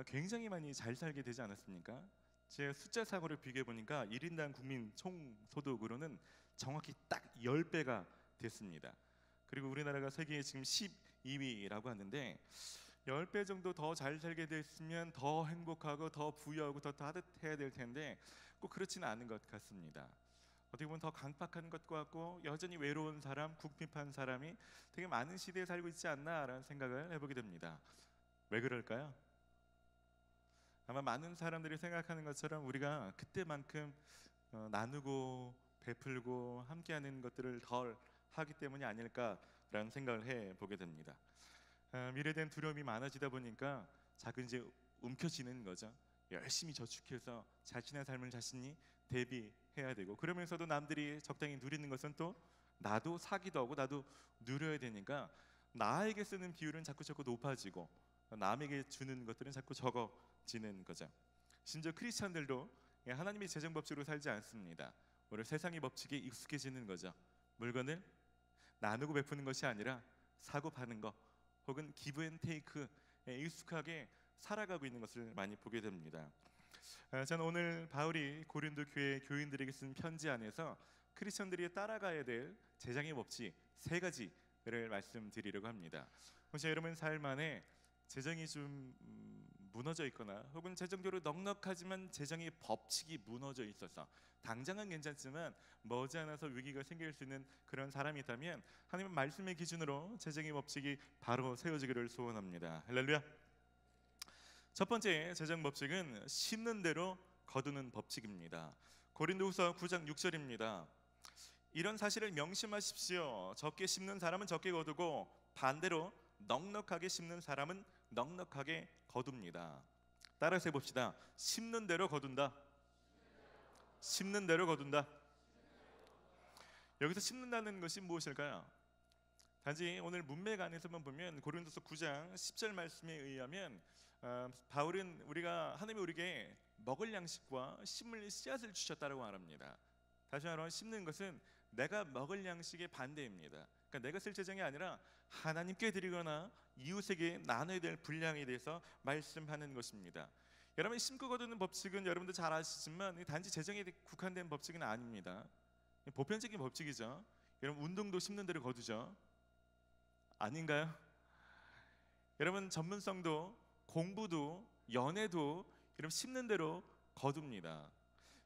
굉장히 많이 잘 살게 되지 않았습니까? 제 숫자 사고를 비교해 보니까 1인당 국민 총 소득으로는 정확히 딱 10배가 됐습니다. 그리고 우리나라가 세계에 지금 12위라고 하는데 10배 정도 더 잘 살게 됐으면 더 행복하고 더 부유하고 더 따뜻해야 될 텐데 꼭 그렇지는 않은 것 같습니다. 어떻게 보면 더 강팍한 것 같고 여전히 외로운 사람, 궁핍한 사람이 되게 많은 시대에 살고 있지 않나라는 생각을 해보게 됩니다. 왜 그럴까요? 아마 많은 사람들이 생각하는 것처럼 우리가 그때만큼 나누고 베풀고 함께하는 것들을 덜 하기 때문이 아닐까라는 생각을 해보게 됩니다. 미래에 대한 두려움이 많아지다 보니까 자꾸 이제 움켜쥐는 거죠. 열심히 저축해서 자신의 삶을 자신이 대비해야 되고 그러면서도 남들이 적당히 누리는 것은 또 나도 사기도 하고 나도 누려야 되니까 나에게 쓰는 비율은 자꾸 높아지고 남에게 주는 것들은 자꾸 적어지는 거죠. 심지어 크리스천들도 하나님의 재정 법칙으로 살지 않습니다. 오히려 세상의 법칙에 익숙해지는 거죠. 물건을 나누고 베푸는 것이 아니라 사고 파는 거 혹은 기브 앤 테이크에 익숙하게 살아가고 있는 것을 많이 보게 됩니다. 저는 오늘 바울이 고린도 교회 교인들에게 쓴 편지 안에서 크리스천들이 따라가야 될 재정의 법칙 3가지를 말씀드리려고 합니다. 혹시 여러분 삶 안에 재정이 좀 무너져 있거나 혹은 재정적으로 넉넉하지만 재정의 법칙이 무너져 있어서 당장은 괜찮지만 머지않아서 위기가 생길 수 있는 그런 사람이 있다면 하나님의 말씀의 기준으로 재정의 법칙이 바로 세워지기를 소원합니다. 할렐루야. 첫 번째 재정 법칙은 심는 대로 거두는 법칙입니다. 고린도후서 9장 6절입니다. 이런 사실을 명심하십시오. 적게 심는 사람은 적게 거두고 반대로 넉넉하게 심는 사람은 넉넉하게 거둡니다. 따라서 해봅시다. 심는 대로 거둔다. 심는 대로 거둔다. 여기서 심는다는 것이 무엇일까요? 단지 오늘 문맥 안에서만 보면 고린도서 9장 10절 말씀에 의하면 바울은 하나님이 우리에게 먹을 양식과 심을 씨앗을 주셨다고 말합니다. 다시 말하면 심는 것은 내가 먹을 양식의 반대입니다. 그러니까 내가 쓸 재정이 아니라 하나님께 드리거나 이웃에게 나눠야 될 분량에 대해서 말씀하는 것입니다. 여러분 심고 거두는 법칙은 여러분도 잘 아시지만 단지 재정에 국한된 법칙은 아닙니다. 보편적인 법칙이죠. 여러분 운동도 심는 대로 거두죠. 아닌가요? 여러분 전문성도 공부도 연애도 여러분 심는 대로 거둡니다.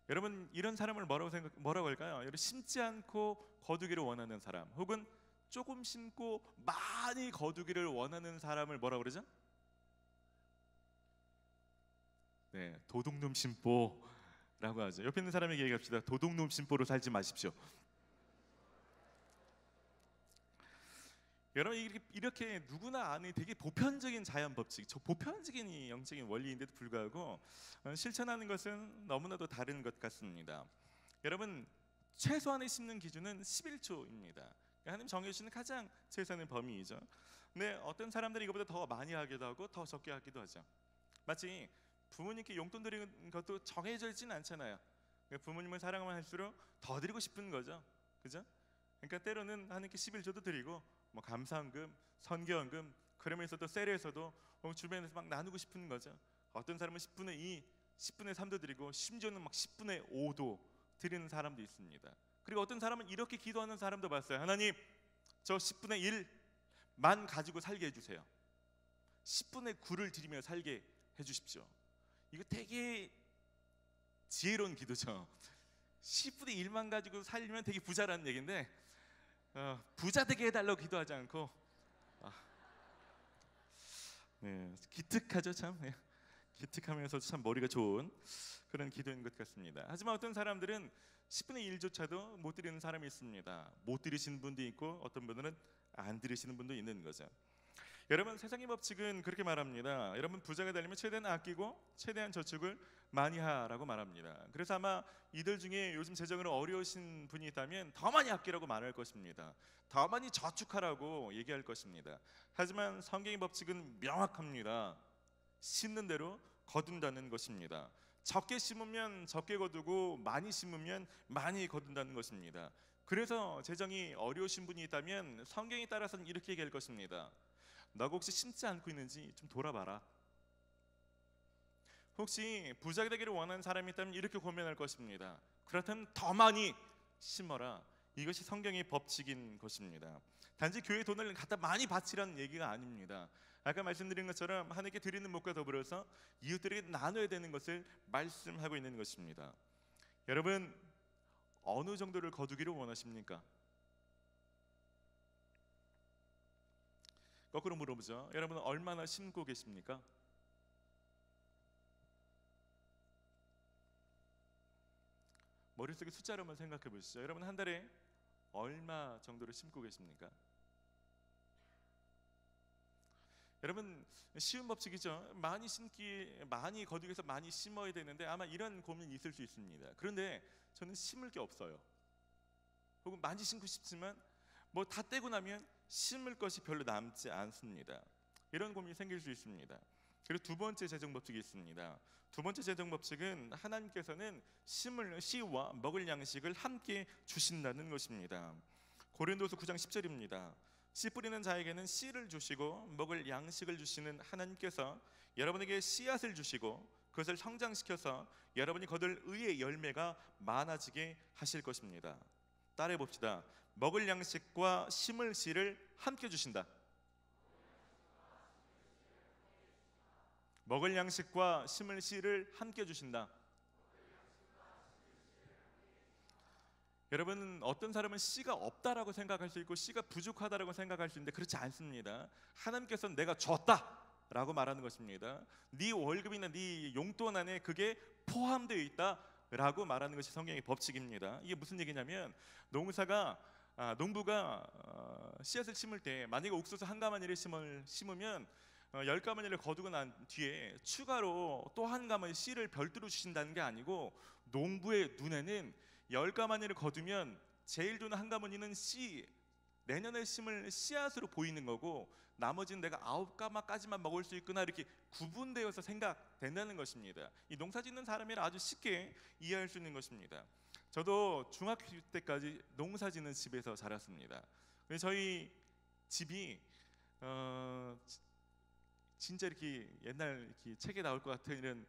여러분 이런 사람을 뭐라고 할까요? 여러분 심지 않고 거두기를 원하는 사람, 혹은 조금 심고 많이 거두기를 원하는 사람을 뭐라고 그러죠? 네, 도둑놈 심보라고 하죠. 옆에 있는 사람에게 얘기합시다. 도둑놈 심보로 살지 마십시오. 여러분 이렇게 누구나 아는 되게 보편적인 자연 법칙, 저 보편적인 이 영적인 원리인데도 불구하고 실천하는 것은 너무나도 다른 것 같습니다. 여러분 최소한의 심는 기준은 11조입니다. 하나님 정해주시는 가장 최소한의 범위이죠. 근데 어떤 사람들이 이거보다 더 많이 하기도 하고 더 적게 하기도 하죠. 마치 부모님께 용돈 드리는 것도 정해져 있지는 않잖아요. 부모님을 사랑하면 할수록 더 드리고 싶은 거죠, 그죠? 그러니까 때로는 하나님께 11조도 드리고 뭐 감사헌금, 선교헌금, 그러면서도 셀에서도 주변에서 막 나누고 싶은 거죠. 어떤 사람은 10분의 2, 10분의 3도 드리고 심지어는 막 10분의 5도 드리는 사람도 있습니다. 그리고 어떤 사람은 이렇게 기도하는 사람도 봤어요. 하나님, 저 10분의 1만 가지고 살게 해주세요. 10분의 9를 드리며 살게 해주십시오. 이거 되게 지혜로운 기도죠. 10분의 1만 가지고 살면 되게 부자라는 얘기인데 부자 되게 해달라고 기도하지 않고 네, 기특하죠 참. 네, 기특하면서 참 머리가 좋은 그런 기도인 것 같습니다. 하지만 어떤 사람들은 10분의 1조차도 못 드리는 사람이 있습니다. 못 드리시는 분도 있고 어떤 분들은 안 드리시는 분도 있는 거죠. 여러분 세상의 법칙은 그렇게 말합니다. 여러분 부자가 되려면 최대한 아끼고 최대한 저축을 많이 하라고 말합니다. 그래서 아마 이들 중에 요즘 재정으로 어려우신 분이 있다면 더 많이 아끼라고 말할 것입니다. 더 많이 저축하라고 얘기할 것입니다. 하지만 성경의 법칙은 명확합니다. 심는 대로 거둔다는 것입니다. 적게 심으면 적게 거두고 많이 심으면 많이 거둔다는 것입니다. 그래서 재정이 어려우신 분이 있다면 성경에 따라서는 이렇게 얘기할 것입니다. 너가 혹시 심지 않고 있는지 좀 돌아봐라. 혹시 부자가 되기를 원하는 사람이 있다면 이렇게 고민할 것입니다. 그렇다면 더 많이 심어라. 이것이 성경의 법칙인 것입니다. 단지 교회 돈을 갖다 많이 바치라는 얘기가 아닙니다. 아까 말씀드린 것처럼 하나님께 드리는 목과 더불어서 이웃들에게 나눠야 되는 것을 말씀하고 있는 것입니다. 여러분 어느 정도를 거두기를 원하십니까? 거꾸로 물어보죠. 여러분은 얼마나 심고 계십니까? 머릿속에 숫자로만 생각해 보시죠. 여러분 한 달에 얼마 정도를 심고 계십니까? 여러분 쉬운 법칙이죠. 많이 심기, 많이 거두기 위해서 많이 심어야 되는데 아마 이런 고민이 있을 수 있습니다. 그런데 저는 심을 게 없어요. 혹은 많이 심고 싶지만 뭐 다 떼고 나면 심을 것이 별로 남지 않습니다. 이런 고민이 생길 수 있습니다. 그리고 두 번째 재정 법칙이 있습니다. 두 번째 재정 법칙은 하나님께서는 심을 씨와 먹을 양식을 함께 주신다는 것입니다. 고린도서 9장 10절입니다. 씨 뿌리는 자에게는 씨를 주시고 먹을 양식을 주시는 하나님께서 여러분에게 씨앗을 주시고 그것을 성장시켜서 여러분이 거둘 의의 열매가 많아지게 하실 것입니다. 따라해 봅시다. 먹을 양식과 심을 씨를 함께 주신다. 먹을 양식과 심을 씨를 함께 주신다. 여러분 어떤 사람은 씨가 없다라고 생각할 수 있고 씨가 부족하다라고 생각할 수 있는데 그렇지 않습니다. 하나님께서는 내가 줬다라고 말하는 것입니다. 네 월급이나 네 용돈 안에 그게 포함되어 있다라고 말하는 것이 성경의 법칙입니다. 이게 무슨 얘기냐면 농부가 씨앗을 심을 때 만약에 옥수수 한 가마니를 심으면 10가마니를 거두고 난 뒤에 추가로 또 한 가마니 씨를 별도로 주신다는 게 아니고 농부의 눈에는 10가마니를 거두면 제일 좋은 한 가마니는 내년에 심을 씨앗으로 보이는 거고 나머지는 내가 9가마까지만 먹을 수 있구나 이렇게 구분되어서 생각된다는 것입니다. 이 농사 짓는 사람이라 아주 쉽게 이해할 수 있는 것입니다. 저도 중학교 때까지 농사 짓는 집에서 자랐습니다. 저희 집이 진짜 이렇게 옛날 이렇게 책에 나올 것 같은 이런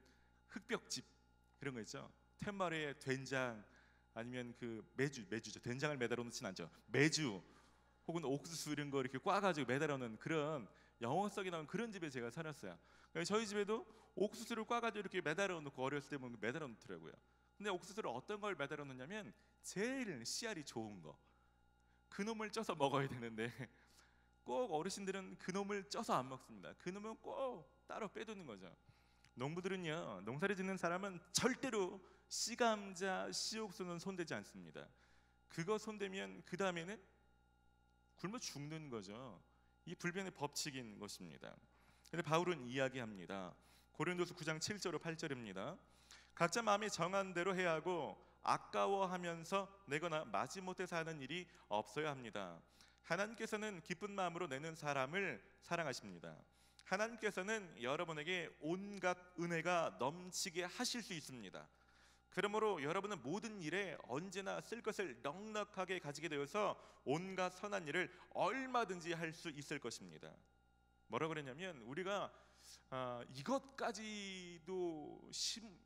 흙벽집 그런 거 있죠. 툇마루에 된장 아니면 그 메주죠. 된장을 매달아 놓진 않죠. 메주 혹은 옥수수 이런 거 이렇게 꽈가지고 매달아 놓은 그런 영어석이 나온 그런 집에 제가 살았어요. 저희 집에도 옥수수를 꽈가지고 이렇게 매달아 놓고 어렸을 때 보면 매달아 놓더라고요. 근데 옥수수를 어떤 걸 매달아 놓냐면 제일 씨알이 좋은 거, 그놈을 쪄서 먹어야 되는데 꼭 어르신들은 그놈을 쪄서 안 먹습니다. 그놈은 꼭 따로 빼두는 거죠. 농부들은요, 농사를 짓는 사람은 절대로 씨감자, 씨옥수수는 손대지 않습니다. 그거 손대면 그 다음에는 굶어 죽는 거죠. 이 불변의 법칙인 것입니다. 근데 바울은 이야기합니다. 고린도서 9장 7절로 8절입니다. 각자 마음에 정한 대로 해야 하고 아까워하면서 내거나 마지못해서 하는 일이 없어야 합니다. 하나님께서는 기쁜 마음으로 내는 사람을 사랑하십니다. 하나님께서는 여러분에게 온갖 은혜가 넘치게 하실 수 있습니다. 그러므로 여러분은 모든 일에 언제나 쓸 것을 넉넉하게 가지게 되어서 온갖 선한 일을 얼마든지 할 수 있을 것입니다. 뭐라 그랬냐면 우리가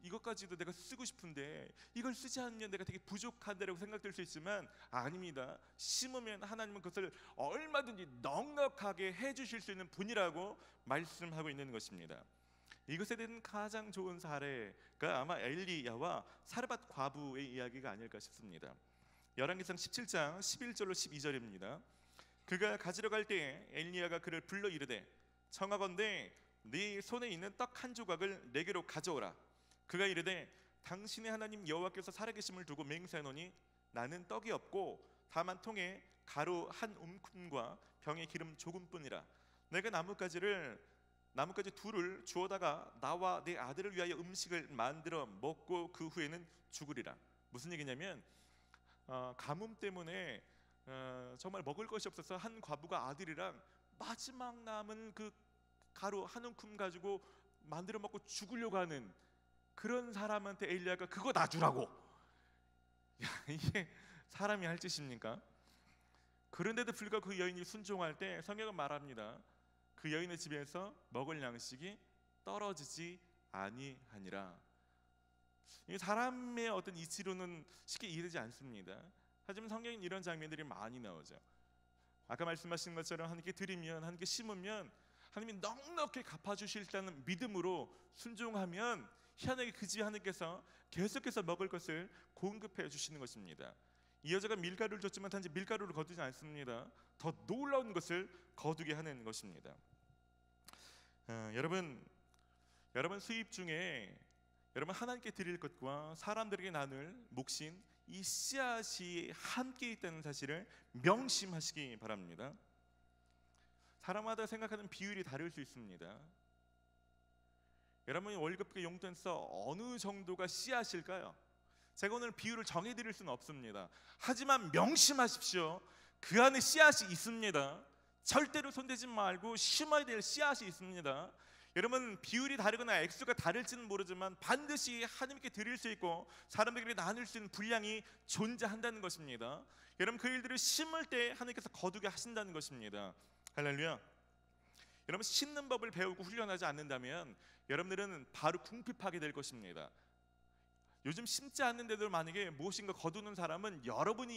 이것까지도 내가 쓰고 싶은데 이걸 쓰지 않으면 내가 되게 부족한데라고 생각될 수 있지만 아닙니다. 심으면 하나님은 그것을 얼마든지 넉넉하게 해주실 수 있는 분이라고 말씀하고 있는 것입니다. 이것에 대한 가장 좋은 사례가 아마 엘리야와 사르밧 과부의 이야기가 아닐까 싶습니다. 열왕기상 17장 11절로 12절입니다. 그가 가지러 갈 때에 엘리야가 그를 불러 이르되 청하건대 네 손에 있는 떡 한 조각을 내게로 가져오라. 그가 이르되 당신의 하나님 여호와께서 살아계심을 두고 맹세하노니 나는 떡이 없고 다만 통에 가루 한 움큼과 병에 기름 조금뿐이라. 내가 나뭇가지 둘을 주워다가 나와 내 아들을 위하여 음식을 만들어 먹고 그 후에는 죽으리라. 무슨 얘기냐면 가뭄 때문에 정말 먹을 것이 없어서 한 과부가 아들이랑 마지막 남은 그 가루 한 움큼 가지고 만들어 먹고 죽으려고 하는 그런 사람한테 엘리야가 그거 놔주라고. 야, 이게 사람이 할 짓입니까? 그런데도 불구하고 그 여인이 순종할 때 성경은 말합니다. 그 여인의 집에서 먹을 양식이 떨어지지 아니하니라. 이 사람의 어떤 이치로는 쉽게 이해되지 않습니다. 하지만 성경엔 이런 장면들이 많이 나오죠. 아까 말씀하신 것처럼 하나님께 드리면, 하나님께 심으면 하나님이 넉넉히 갚아주실다는 믿음으로 순종하면 희한하게 그 집 하나님께서 계속해서 먹을 것을 공급해 주시는 것입니다. 이 여자가 밀가루를 줬지만 단지 밀가루를 거두지 않습니다. 더 놀라운 것을 거두게 하는 것입니다. 여러분 수입 중에 여러분 하나님께 드릴 것과 사람들에게 나눌 몫인 이 씨앗이 함께 있다는 사실을 명심하시기 바랍니다. 사람마다 생각하는 비율이 다를 수 있습니다. 여러분이 월급과 용돈에서 어느 정도가 씨앗일까요? 제가 오늘 비율을 정해드릴 수는 없습니다. 하지만 명심하십시오. 그 안에 씨앗이 있습니다. 절대로 손대지 말고 심어야 될 씨앗이 있습니다. 여러분 비율이 다르거나 액수가 다를지는 모르지만 반드시 하나님께 드릴 수 있고 사람들에게 나눌 수 있는 분량이 존재한다는 것입니다. 여러분 그 일들을 심을 때 하나님께서 거두게 하신다는 것입니다. 할렐루야. 여러분 심는 법을 배우고 훈련하지 않는다면 여러분들은 바로 궁핍하게 될 것입니다. 요즘 심지 않는데도 만약에 무엇인가 거두는 사람은 여러분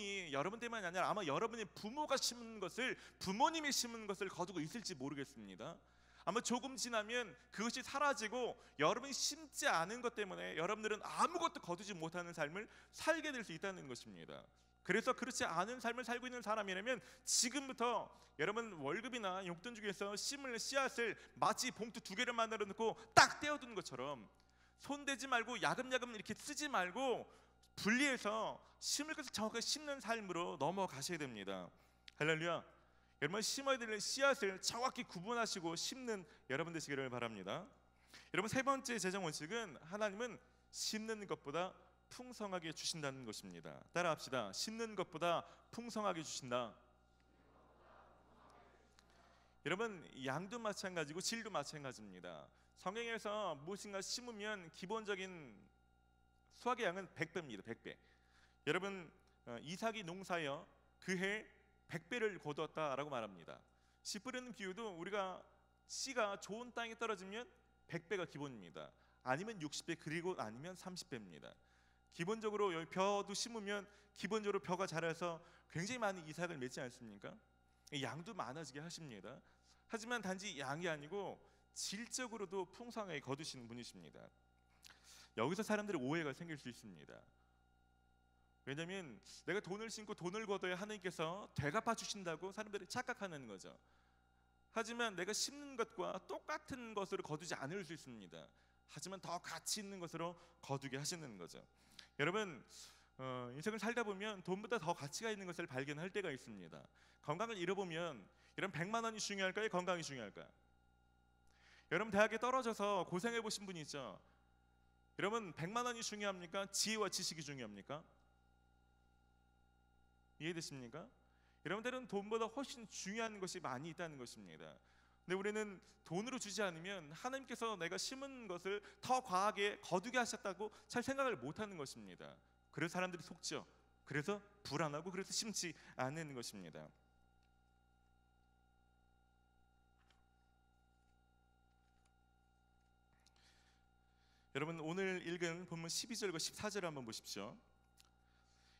때문이 아니라 아마 여러분의 부모가 심은 것을, 부모님이 심은 것을 거두고 있을지 모르겠습니다. 아마 조금 지나면 그것이 사라지고 여러분이 심지 않은 것 때문에 여러분들은 아무것도 거두지 못하는 삶을 살게 될 수 있다는 것입니다. 그래서 그렇지 않은 삶을 살고 있는 사람이라면 지금부터 여러분 월급이나 용돈 중에서 심을 씨앗을 마치 봉투 2개를 만들어 놓고 딱 떼어두는 것처럼 손대지 말고 야금야금 이렇게 쓰지 말고 분리해서 심을 것을 정확하게 심는 삶으로 넘어가셔야 됩니다. 할렐루야. 여러분 심어야 될 씨앗을 정확히 구분하시고 심는 여러분 되시기를 바랍니다. 여러분 세 번째 재정 원칙은 하나님은 심는 것보다 풍성하게 주신다는 것입니다. 따라합시다. 심는 것보다 풍성하게 주신다. 여러분 양도 마찬가지고 질도 마찬가지입니다. 성경에서 무엇인가 심으면 기본적인 수확의 양은 100배입니다. 100배. 여러분 이삭이 농사여 그해 100배를 거두었다라고 말합니다. 씨 뿌리는 비유도 우리가 씨가 좋은 땅에 떨어지면 100배가 기본입니다. 아니면 60배 그리고 아니면 30배입니다. 기본적으로 여기 벼도 심으면 기본적으로 벼가 자라서 굉장히 많은 이삭을 맺지 않습니까? 양도 많아지게 하십니다. 하지만 단지 양이 아니고 질적으로도 풍성하게 거두시는 분이십니다. 여기서 사람들의 오해가 생길 수 있습니다. 왜냐하면 내가 돈을 심고 돈을 거둬야 하나님께서 되갚아 주신다고 사람들이 착각하는 거죠. 하지만 내가 심는 것과 똑같은 것으로 거두지 않을 수 있습니다. 하지만 더 가치 있는 것으로 거두게 하시는 거죠. 여러분, 인생을 살다 보면 돈보다 더 가치가 있는 것을 발견할 때가 있습니다. 건강을 잃어보면 여러분 100만 원이 중요할까요? 건강이 중요할까요? 여러분 대학에 떨어져서 고생해 보신 분 있죠? 여러분 100만 원이 중요합니까? 지혜와 지식이 중요합니까? 이해되십니까? 여러분들은 돈보다 훨씬 중요한 것이 많이 있다는 것입니다. 근데 우리는 돈으로 주지 않으면 하나님께서 내가 심은 것을 더 과하게 거두게 하셨다고 잘 생각을 못하는 것입니다. 그래서 사람들이 속죠. 그래서 불안하고 그래서 심지 않는 것입니다. 여러분 오늘 읽은 본문 12절과 14절을 한번 보십시오.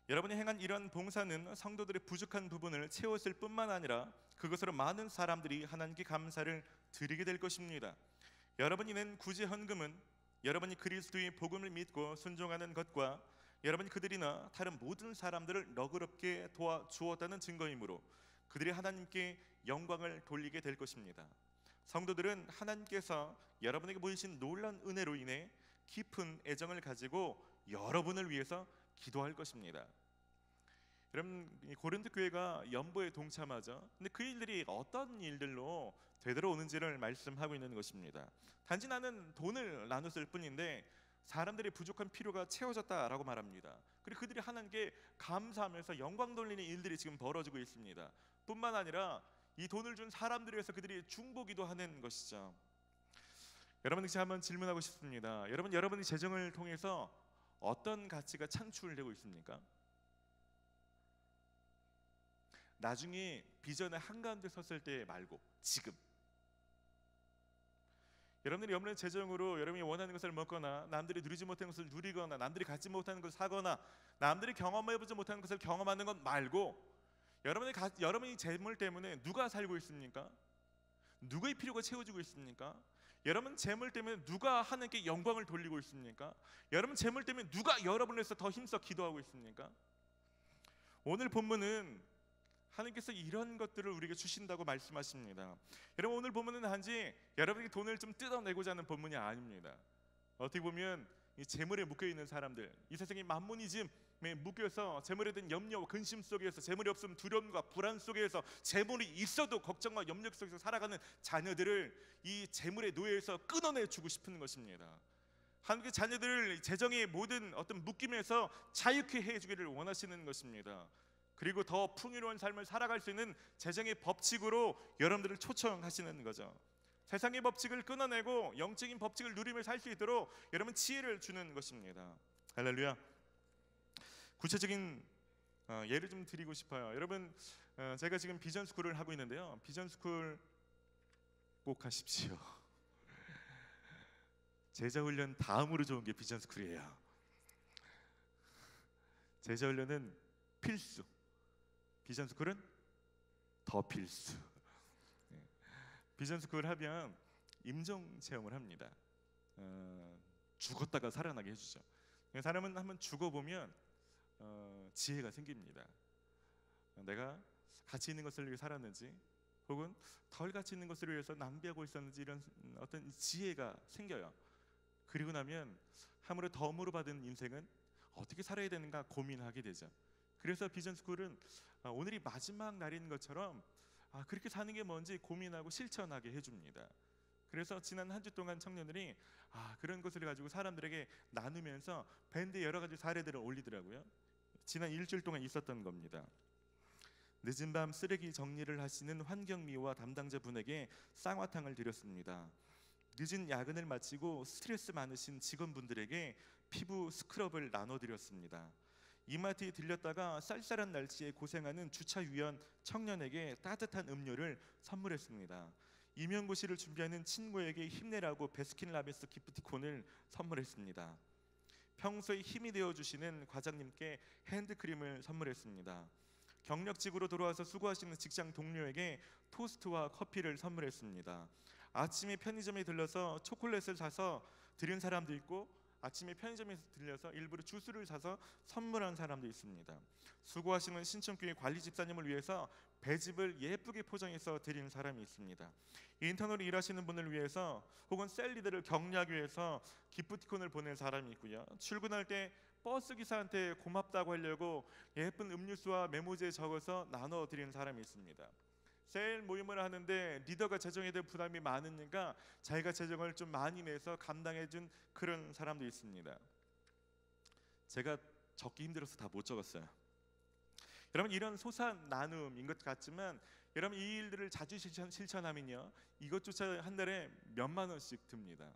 여러분이 행한 이런 봉사는 성도들의 부족한 부분을 채웠을 뿐만 아니라 그것으로 많은 사람들이 하나님께 감사를 드리게 될 것입니다. 여러분이 낸 구제 헌금은 여러분이 그리스도의 복음을 믿고 순종하는 것과 여러분이 그들이나 다른 모든 사람들을 너그럽게 도와주었다는 증거이므로 그들이 하나님께 영광을 돌리게 될 것입니다. 성도들은 하나님께서 여러분에게 보이신 놀라운 은혜로 인해 깊은 애정을 가지고 여러분을 위해서 기도할 것입니다. 여러분 고린도 교회가 연보에 동참하죠. 근데 그 일들이 어떤 일들로 되돌아오는지를 말씀하고 있는 것입니다. 단지 나는 돈을 나눴을 뿐인데 사람들의 부족한 필요가 채워졌다라고 말합니다. 그리고 그들이 하나님께 감사하면서 영광 돌리는 일들이 지금 벌어지고 있습니다. 뿐만 아니라 이 돈을 준 사람들을 위해서 그들이 중보기도 하는 것이죠. 여러분에게 제가 한번 질문하고 싶습니다. 여러분이 재정을 통해서 어떤 가치가 창출되고 있습니까? 나중에 비전의 한가운데 섰을 때 말고 지금 여러분의 재정으로 여러분이 원하는 것을 먹거나 남들이 누리지 못하는 것을 누리거나 남들이 갖지 못하는 것을 사거나 남들이 경험해보지 못하는 것을 경험하는 것 말고 여러분이 재물 때문에 누가 살고 있습니까? 누구의 필요가 채워지고 있습니까? 여러분 재물 때문에 누가 하나님께 영광을 돌리고 있습니까? 여러분 재물 때문에 누가 여러분을 위해서 더 힘써 기도하고 있습니까? 오늘 본문은 하나님께서 이런 것들을 우리에게 주신다고 말씀하십니다. 여러분 오늘 본문은 단지 여러분이 돈을 좀 뜯어내고자 하는 본문이 아닙니다. 어떻게 보면 이 재물에 묶여있는 사람들, 이 세상의 만모니즘에 묶여서 재물에 대한 염려와 근심 속에서, 재물이 없으면 두려움과 불안 속에서, 재물이 있어도 걱정과 염려 속에서 살아가는 자녀들을 이 재물의 노예에서 끊어내주고 싶은 것입니다. 하나님께 자녀들을 재정의 모든 어떤 묶임에서 자유케 해주기를 원하시는 것입니다. 그리고 더 풍요로운 삶을 살아갈 수 있는 재정의 법칙으로 여러분들을 초청하시는 거죠. 세상의 법칙을 끊어내고 영적인 법칙을 누리며 살 수 있도록 여러분 지혜를 주는 것입니다. 할렐루야. 구체적인 예를 좀 드리고 싶어요. 여러분 제가 지금 비전스쿨을 하고 있는데요. 비전스쿨 꼭 하십시오. 제자훈련 다음으로 좋은 게 비전스쿨이에요. 제자훈련은 필수, 비전스쿨은 더 필수. 비전스쿨 하면 임종 체험을 합니다. 죽었다가 살아나게 해주죠. 사람은 한번 죽어보면 지혜가 생깁니다. 내가 가치 있는 것을 위해 살았는지 혹은 덜 가치 있는 것을 위해서 낭비하고 있었는지 이런 어떤 지혜가 생겨요. 그리고 나면 아무래도 덤으로 받은 인생은 어떻게 살아야 되는가 고민하게 되죠. 그래서 비전스쿨은 오늘이 마지막 날인 것처럼 그렇게 사는 게 뭔지 고민하고 실천하게 해줍니다. 그래서 지난 한 주 동안 청년들이 그런 것을 가지고 사람들에게 나누면서 밴드에 여러 가지 사례들을 올리더라고요. 지난 일주일 동안 있었던 겁니다. 늦은 밤 쓰레기 정리를 하시는 환경미화 담당자 분에게 쌍화탕을 드렸습니다. 늦은 야근을 마치고 스트레스 많으신 직원분들에게 피부 스크럽을 나눠드렸습니다. 이마트에 들렸다가 쌀쌀한 날씨에 고생하는 주차 위원 청년에게 따뜻한 음료를 선물했습니다. 임용고시를 준비하는 친구에게 힘내라고 베스킨라빈스 기프티콘을 선물했습니다. 평소에 힘이 되어주시는 과장님께 핸드크림을 선물했습니다. 경력직으로 돌아와서 수고하시는 직장 동료에게 토스트와 커피를 선물했습니다. 아침에 편의점에 들러서 초콜릿을 사서 드린 사람도 있고 아침에 편의점에서 들려서 일부러 주스를 사서 선물한 사람도 있습니다. 수고하시는 신천교회 관리 집사님을 위해서 배즙을 예쁘게 포장해서 드리는 사람이 있습니다. 인턴으로 일하시는 분을 위해서 혹은 셀리들을 격려하기 위해서 기프티콘을 보낸 사람이 있고요. 출근할 때 버스 기사한테 고맙다고 하려고 예쁜 음료수와 메모지에 적어서 나눠 드리는 사람이 있습니다. 셀 모임을 하는데 리더가 재정에 대한 부담이 많으니까 자기가 재정을 좀 많이 내서 감당해 준 그런 사람도 있습니다. 제가 적기 힘들어서 다 못 적었어요. 여러분, 이런 소산 나눔인 것 같지만 여러분, 이 일들을 자주 실천하면요, 이것조차 한 달에 몇만 원씩 듭니다.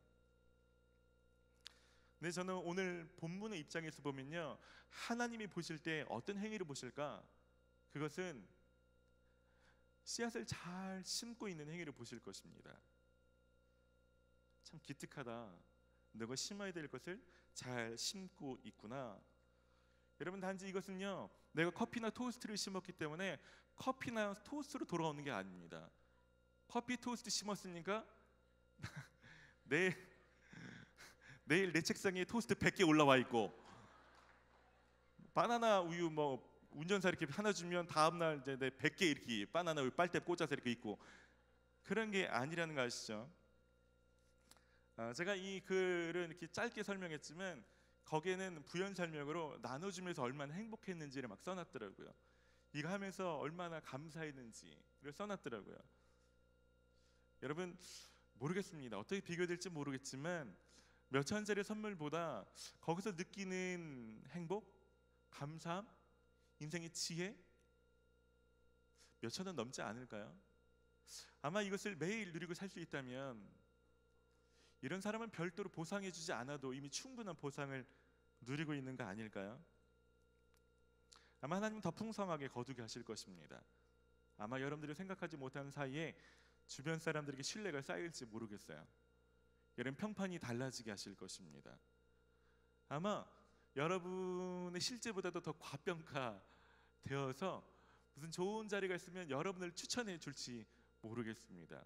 근데 저는 오늘 본문의 입장에서 보면요, 하나님이 보실 때 어떤 행위를 보실까? 그것은 씨앗을 잘 심고 있는 행위를 보실 것입니다. 참 기특하다. 너가 심어야 될 것을 잘 심고 있구나. 여러분, 단지 이것은요, 내가 커피나 토스트를 심었기 때문에 커피나 토스트로 돌아오는 게 아닙니다. 커피 토스트 심었으니까 내일 내 책상에 토스트 100개 올라와 있고, 바나나 우유 뭐 운전사 이렇게 하나 주면 다음 날 이제 내 100개 이렇게 바나나 우유 빨대 꽂아서 이렇게 있고, 그런 게 아니라는 거 아시죠? 제가 이 글을 이렇게 짧게 설명했지만 거기에는 부연 설명으로 나눠주면서 얼마나 행복했는지를 막 써놨더라고요. 이거 하면서 얼마나 감사했는지를 써놨더라고요. 여러분, 모르겠습니다. 어떻게 비교될지 모르겠지만 몇 천짜리 선물보다 거기서 느끼는 행복, 감사함, 인생의 지혜, 몇천 원 넘지 않을까요? 아마 이것을 매일 누리고 살 수 있다면 이런 사람은 별도로 보상해주지 않아도 이미 충분한 보상을 누리고 있는 거 아닐까요? 아마 하나님은 더 풍성하게 거두게 하실 것입니다. 아마 여러분들이 생각하지 못하는 사이에 주변 사람들에게 신뢰가 쌓일지 모르겠어요. 여러분, 평판이 달라지게 하실 것입니다. 아마 여러분의 실제보다도 더 과평가되어서 무슨 좋은 자리가 있으면 여러분을 추천해 줄지 모르겠습니다.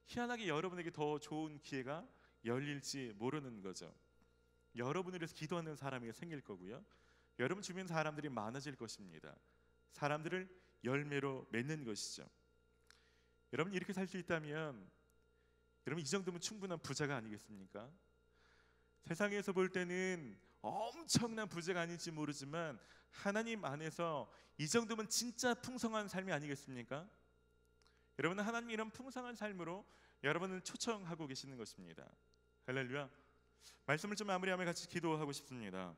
희한하게 여러분에게 더 좋은 기회가 열릴지 모르는 거죠. 여러분을 위해서 기도하는 사람이 생길 거고요, 여러분 주변 사람들이 많아질 것입니다. 사람들을 열매로 맺는 것이죠. 여러분, 이렇게 살 수 있다면 여러분, 이 정도면 충분한 부자가 아니겠습니까? 세상에서 볼 때는 엄청난 부자가 아닐지 모르지만 하나님 안에서 이 정도면 진짜 풍성한 삶이 아니겠습니까? 여러분은 하나님이 이런 풍성한 삶으로 여러분을 초청하고 계시는 것입니다. 할렐루야. 말씀을 좀 마무리하며 같이 기도하고 싶습니다.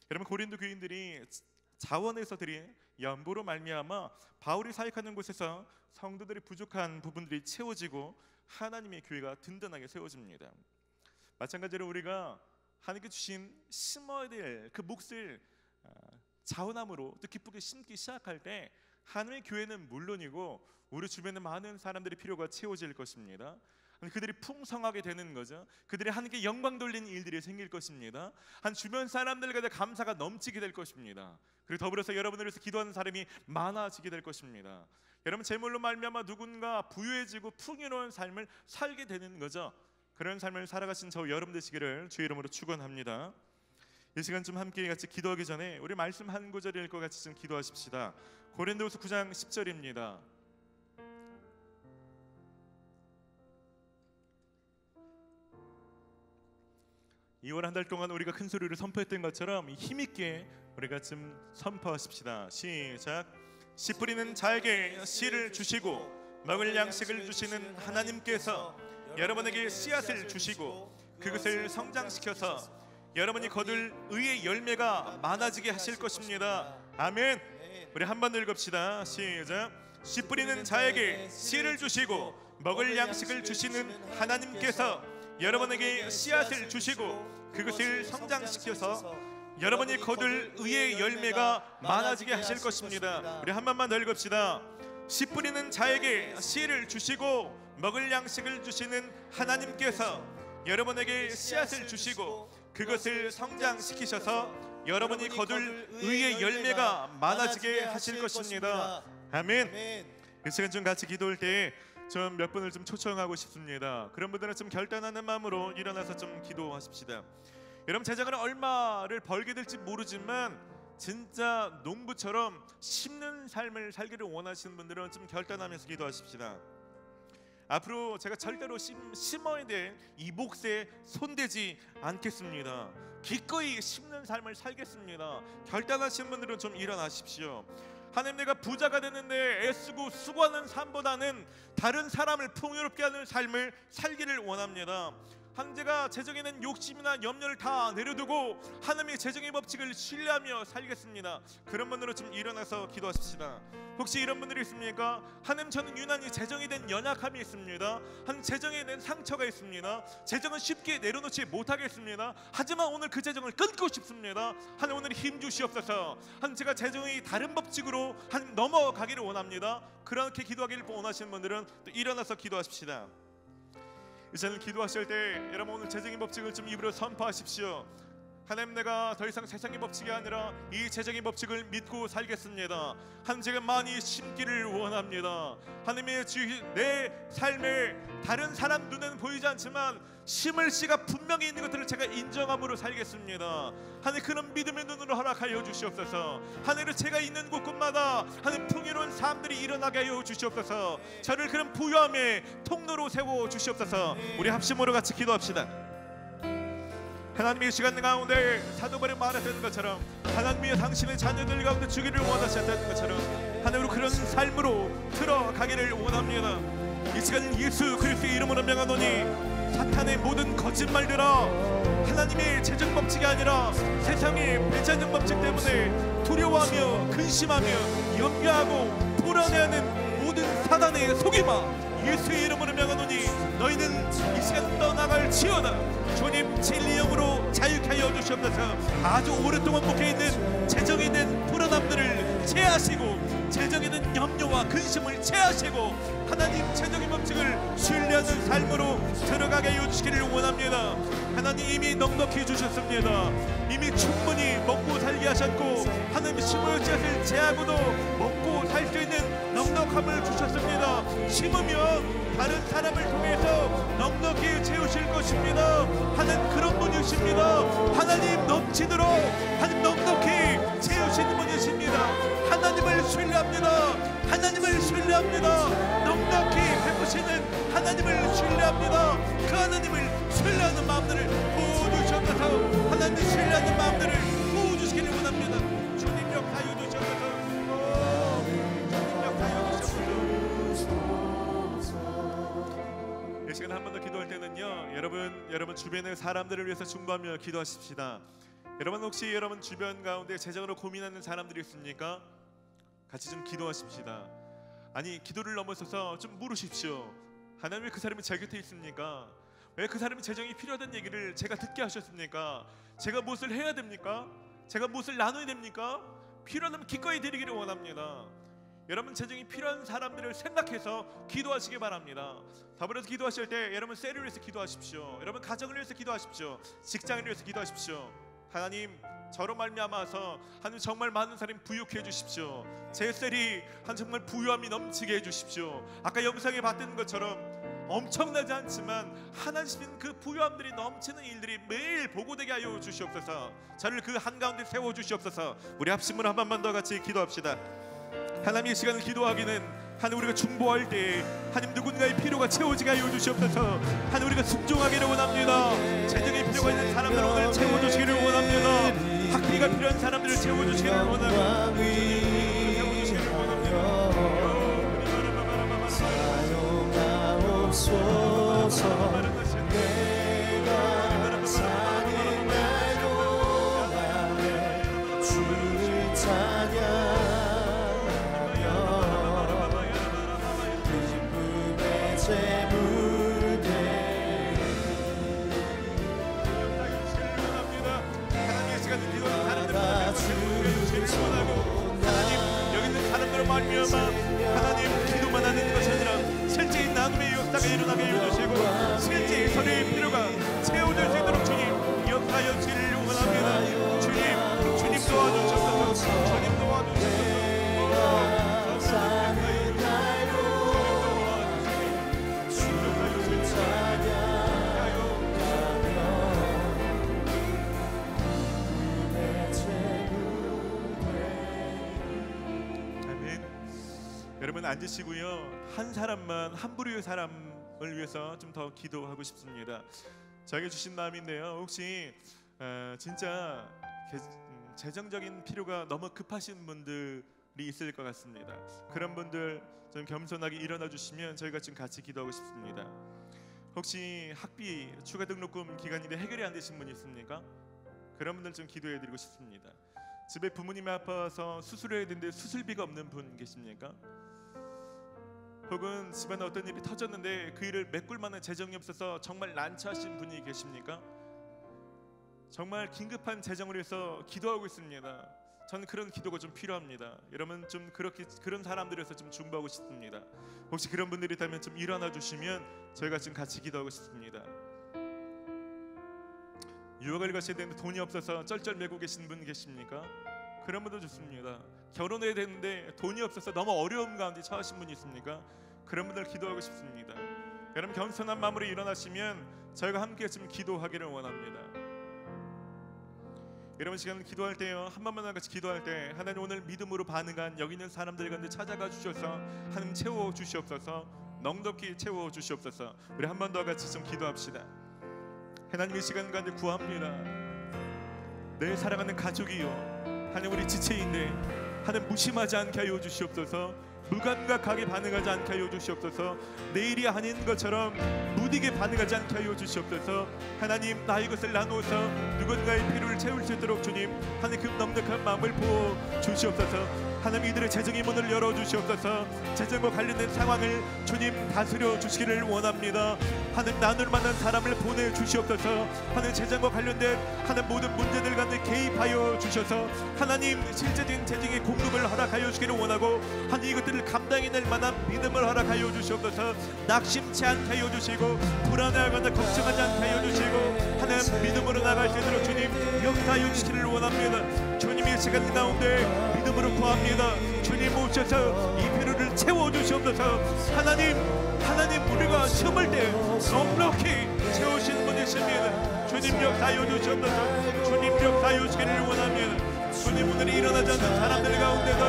여러분, 고린도 교인들이 자원에서 드린 연보로 말미암아 바울이 사역하는 곳에서 성도들이 부족한 부분들이 채워지고 하나님의 교회가 든든하게 세워집니다. 마찬가지로 우리가 하나님께 주신 심어야 될 그 몫을 자원함으로 또 기쁘게 심기 시작할 때 하나님의 교회는 물론이고 우리 주변에 많은 사람들의 필요가 채워질 것입니다. 그들이 풍성하게 되는 거죠. 그들이 하나님께 영광 돌리는 일들이 생길 것입니다. 한 주변 사람들과 감사가 넘치게 될 것입니다. 그리고 더불어서 여러분을 위해서 기도하는 사람이 많아지게 될 것입니다. 여러분, 재물로 말미암아 누군가 부유해지고 풍요로운 삶을 살게 되는 거죠. 그런 삶을 살아가신 저 여러분 되시기를 주의 이름으로 축원합니다. 이 시간 좀 함께 같이 기도하기 전에 우리 말씀 한 구절 읽고 같이 좀 기도하십시다. 고린도후서 9장 10절입니다. 이월 한 달 동안 우리가 큰 소리로 선포했던 것처럼 힘있게 우리가 좀 선포하십시다. 시작. 씨 뿌리는 자에게 씨를 주시고 먹을 양식을 주시는 하나님께서 여러분에게 씨앗을 주시고 그것을 성장시켜서 여러분이 거둘 의의 열매가 많아지게 하실 것입니다. 아멘. 우리 한 번 더 읽읍시다. 시작. 씨 뿌리는 자에게 씨를 주시고 먹을 양식을 주시는 하나님께서 여러분에게 씨앗을 주시고 그것을 성장시켜서 여러분이 거둘 의의 열매가 많아지게 하실 것입니다. 우리 한 번만 더 읽읍시다. 씨 뿌리는 자에게 씨를 주시고 먹을 양식을 주시는 하나님께서 여러분에게 씨앗을 주시고 그것을 성장시키셔서 여러분이 거둘 의의 열매가 많아지게 하실 것입니다. 아멘. 이 시간 좀 같이 기도할 때 좀 몇 분을 좀 초청하고 싶습니다. 그런 분들은 좀 결단하는 마음으로 일어나서 좀 기도하십시다. 여러분 재정은 얼마를 벌게 될지 모르지만 진짜 농부처럼 심는 삶을 살기를 원하시는 분들은 좀 결단하면서 기도하십시다. 앞으로 제가 절대로 심어야 될 이 몫에 손대지 않겠습니다. 기꺼이 심는 삶을 살겠습니다. 결단하신 분들은 좀 일어나십시오. 하나님, 내가 부자가 되는데 애쓰고 수고하는 삶보다는 다른 사람을 풍요롭게 하는 삶을 살기를 원합니다. 제가 재정에 대한 욕심이나 염려를 다 내려두고 하나님의 재정의 법칙을 신뢰하며 살겠습니다. 그런 분들은 좀 일어나서 기도하십시다. 혹시 이런 분들이 있습니까? 하나님, 저는 유난히 재정에 대한 연약함이 있습니다. 재정에 대한 상처가 있습니다. 재정은 쉽게 내려놓지 못하겠습니다. 하지만 오늘 그 재정을 끊고 싶습니다. 하나님, 오늘 힘 주시옵소서. 제가 재정이 다른 법칙으로 넘어가기를 원합니다. 그렇게 기도하기를 원하시는 분들은 또 일어나서 기도하십시다. 이제는 기도하실 때 여러분 오늘 재정의 법칙을 좀 입으로 선포하십시오. 하나님, 내가 더 이상 세상의 법칙이 아니라 이 재정의 법칙을 믿고 살겠습니다. 제가 많이 심기를 원합니다. 하나님의 내 삶에 다른 사람 눈에는 보이지 않지만 심을 씨가 분명히 있는 것들을 제가 인정함으로 살겠습니다. 하나님, 그런 믿음의 눈으로 허락하여 주시옵소서. 하나님, 제가 있는 곳곳마다 하나님 풍요로운 사람들이 일어나게 하여 주시옵소서. 저를 그런 부유함의 통로로 세워 주시옵소서. 우리 합심으로 같이 기도합시다. 하나님의 시간 가운데 사도 바울이 말했던 것처럼 하나님이 당신의 자녀들 가운데 주기를 원하셨다는 것처럼 하나님으로 그런 삶으로 들어가기를 원합니다. 이 시간 예수 그리스도의 이름으로 명하노니 사탄의 모든 거짓말들아, 하나님의 재정 법칙이 아니라 세상의 배재정 법칙 때문에 두려워하며 근심하며 염려하고 불안해하는 모든 사단의 속임아, 예수의 이름으로 명하노니 너희는 이 시간 떠나갈지어다. 주님 진리 영으로 자유케 하여 주시옵소서. 아주 오랫동안 묶여 있는 재정에 대한 불안함들을 제하시고 재정에 대한 염려와 근심을 제하시고 하나님 재정의 법칙을 신뢰하는 삶으로 들어가게 하여 주시기를 원합니다. 하나님 이미 넉넉히 주셨습니다. 이미 충분히 먹고 살게 하셨고 하나님 심을 것을 제하고도 먹고 살 수 있는 넉넉함을 주셨습니다. 심으면 다른 사람을 통해서 넉넉히 채우실 것입니다. 하나님 그런 분이십니다. 하나님 넘치도록 하나님 넉넉히 채우시는 분이십니다. 하나님을 신뢰합니다. 하나님을 신뢰합니다. 넉넉히 베푸시는 하나님을 신뢰합니다. 그 하나님을 신뢰하는 마음들을 부어주셔서 하나님 신뢰하는 마음들을 부어주시기를 원합니다. 주님 역사여 주셔서 이 시간 한 번 더 기도할 때는요, 여러분 주변의 사람들을 위해서 중보하며 기도하십시다. 여러분 혹시 여러분 주변 가운데 재정으로 고민하는 사람들이 있습니까? 같이 좀 기도하십시다. 아니 기도를 넘어서서 좀 물으십시오. 하나님 왜 그 사람이 제 곁에 있습니까? 왜 그 사람이 재정이 필요하다는 얘기를 제가 듣게 하셨습니까? 제가 무엇을 해야 됩니까? 제가 무엇을 나눠야 됩니까? 필요하다면 기꺼이 드리기를 원합니다. 여러분 재정이 필요한 사람들을 생각해서 기도하시기 바랍니다. 더불어서 기도하실 때 여러분 셀을 위해서 기도하십시오. 여러분 가정을 위해서 기도하십시오. 직장을 위해서 기도하십시오. 하나님 저로 말미암아서 하나님 정말 많은 사람이 부유케 해주십시오. 제 셀이 정말 부유함이 넘치게 해주십시오. 아까 영상에 봤던 것처럼 엄청나지 않지만 하나님 그 부유함들이 넘치는 일들이 매일 보고되게 하여 주시옵소서. 저를 그 한가운데 세워주시옵소서. 우리 합심으로 한 번만 더 같이 기도합시다. 하나님 이 시간을 기도하기는 하나님 우리가 중보할 때 하나님 누군가의 필요가 채워지게 하여 주시옵소서. 하나님 우리가 순종하기를 원합니다. 재정의 필요가 있는 사람들을 오늘 채워주시기를 원합니다. 학비가 필요한 사람들을 채워주시기를 원합니다. 채워주시기를 원합니다. 사용하옵소서. 내가 사는 날 동안에 주를 찬양 하나님 기도만 하는 것이 아니라 실제 나눔의 역사가 일어나게 해주시고 실제 서로의 필요가 채워질 수 있도록 주님 역사여 주시기를 원합니다. 주님 도와주셔서 주님 도와주셔서 앉으시고요. 한 사람만, 한 부류의 사람을 위해서 좀 더 기도하고 싶습니다. 저에게 주신 마음인데요. 혹시 진짜 재정적인 필요가 너무 급하신 분들이 있을 것 같습니다. 그런 분들 좀 겸손하게 일어나 주시면 저희가 지금 같이 기도하고 싶습니다. 혹시 학비 추가 등록금 기간인데 해결이 안 되신 분 있습니까? 그런 분들 좀 기도해 드리고 싶습니다. 집에 부모님이 아파서 수술해야 되는데 수술비가 없는 분 계십니까? 혹은 집안에 어떤 일이 터졌는데 그 일을 메꿀 만한 재정이 없어서 정말 난처하신 분이 계십니까? 정말 긴급한 재정을 위해서 기도하고 있습니다. 저는 그런 기도가 좀 필요합니다. 여러분 좀 그런 사람들에서 좀 중보하고 싶습니다. 혹시 그런 분들이 있다면 좀 일어나 주시면 저희가 지금 같이 기도하고 싶습니다. 유학을 가셔야 되는데 돈이 없어서 쩔쩔매고 계신 분 계십니까? 그런 분도 좋습니다. 결혼해야 되는데 돈이 없어서 너무 어려움 가운데 처하신 분이 있습니까? 그런 분들 기도하고 싶습니다. 여러분 겸손한 마음으로 일어나시면 저희가 함께 좀 기도하기를 원합니다. 여러분 시간 기도할 때요, 한 번만 같이 기도할 때 하나님 오늘 믿음으로 반응한 여기 있는 사람들 가운데 찾아가 주셔서 하나님 채워 주시옵소서, 넉넉히 채워 주시옵소서. 우리 한 번 더 같이 좀 기도합시다. 하나님 이 시간 가운데 구합니다. 내 사랑하는 가족이요, 하나님 우리 지체인데 하나님 무심하지 않게 하여 주시옵소서, 무감각하게 반응하지 않게 하여 주시옵소서, 내일이 아닌 것처럼 무디게 반응하지 않게 하여 주시옵소서. 하나님 나의 것을 나누어서 누군가의 필요를 채울 수 있도록 주님 하나님 그 넉넉한 마음을 부어 주시옵소서. 하나님 이들의 재정의 문을 열어주시옵소서. 재정과 관련된 상황을 주님 다스려 주시기를 원합니다. 하나님 나눌 만한 사람을 보내주시옵소서. 하나님 재정과 관련된 하나님 모든 문제들 가운데 개입하여 주셔서 하나님 실제적인 재정의 공급을 허락하여 주시기를 원하고 하나님 이것들을 감당해낼 만한 믿음을 허락하여 주시옵소서. 낙심치 않게 하여 주시고 불안해하거나 걱정하지 않게 하여 주시고 하나님 믿음으로 나갈 수 있도록 주님 역사하여 주시기를 원합니다. 주님의 시간 가운데 믿음으로 구합니다. 주님 오셔서 이 필요를 채워주시옵소서. 하나님 우리가 숨을 때 넉넉히 채우시는 분이십니다. 주님 역사하여 주시옵소서. 주님 역사하여 주시기를 원합니다. 주님 오늘 일어나지 않는 사람들 가운데서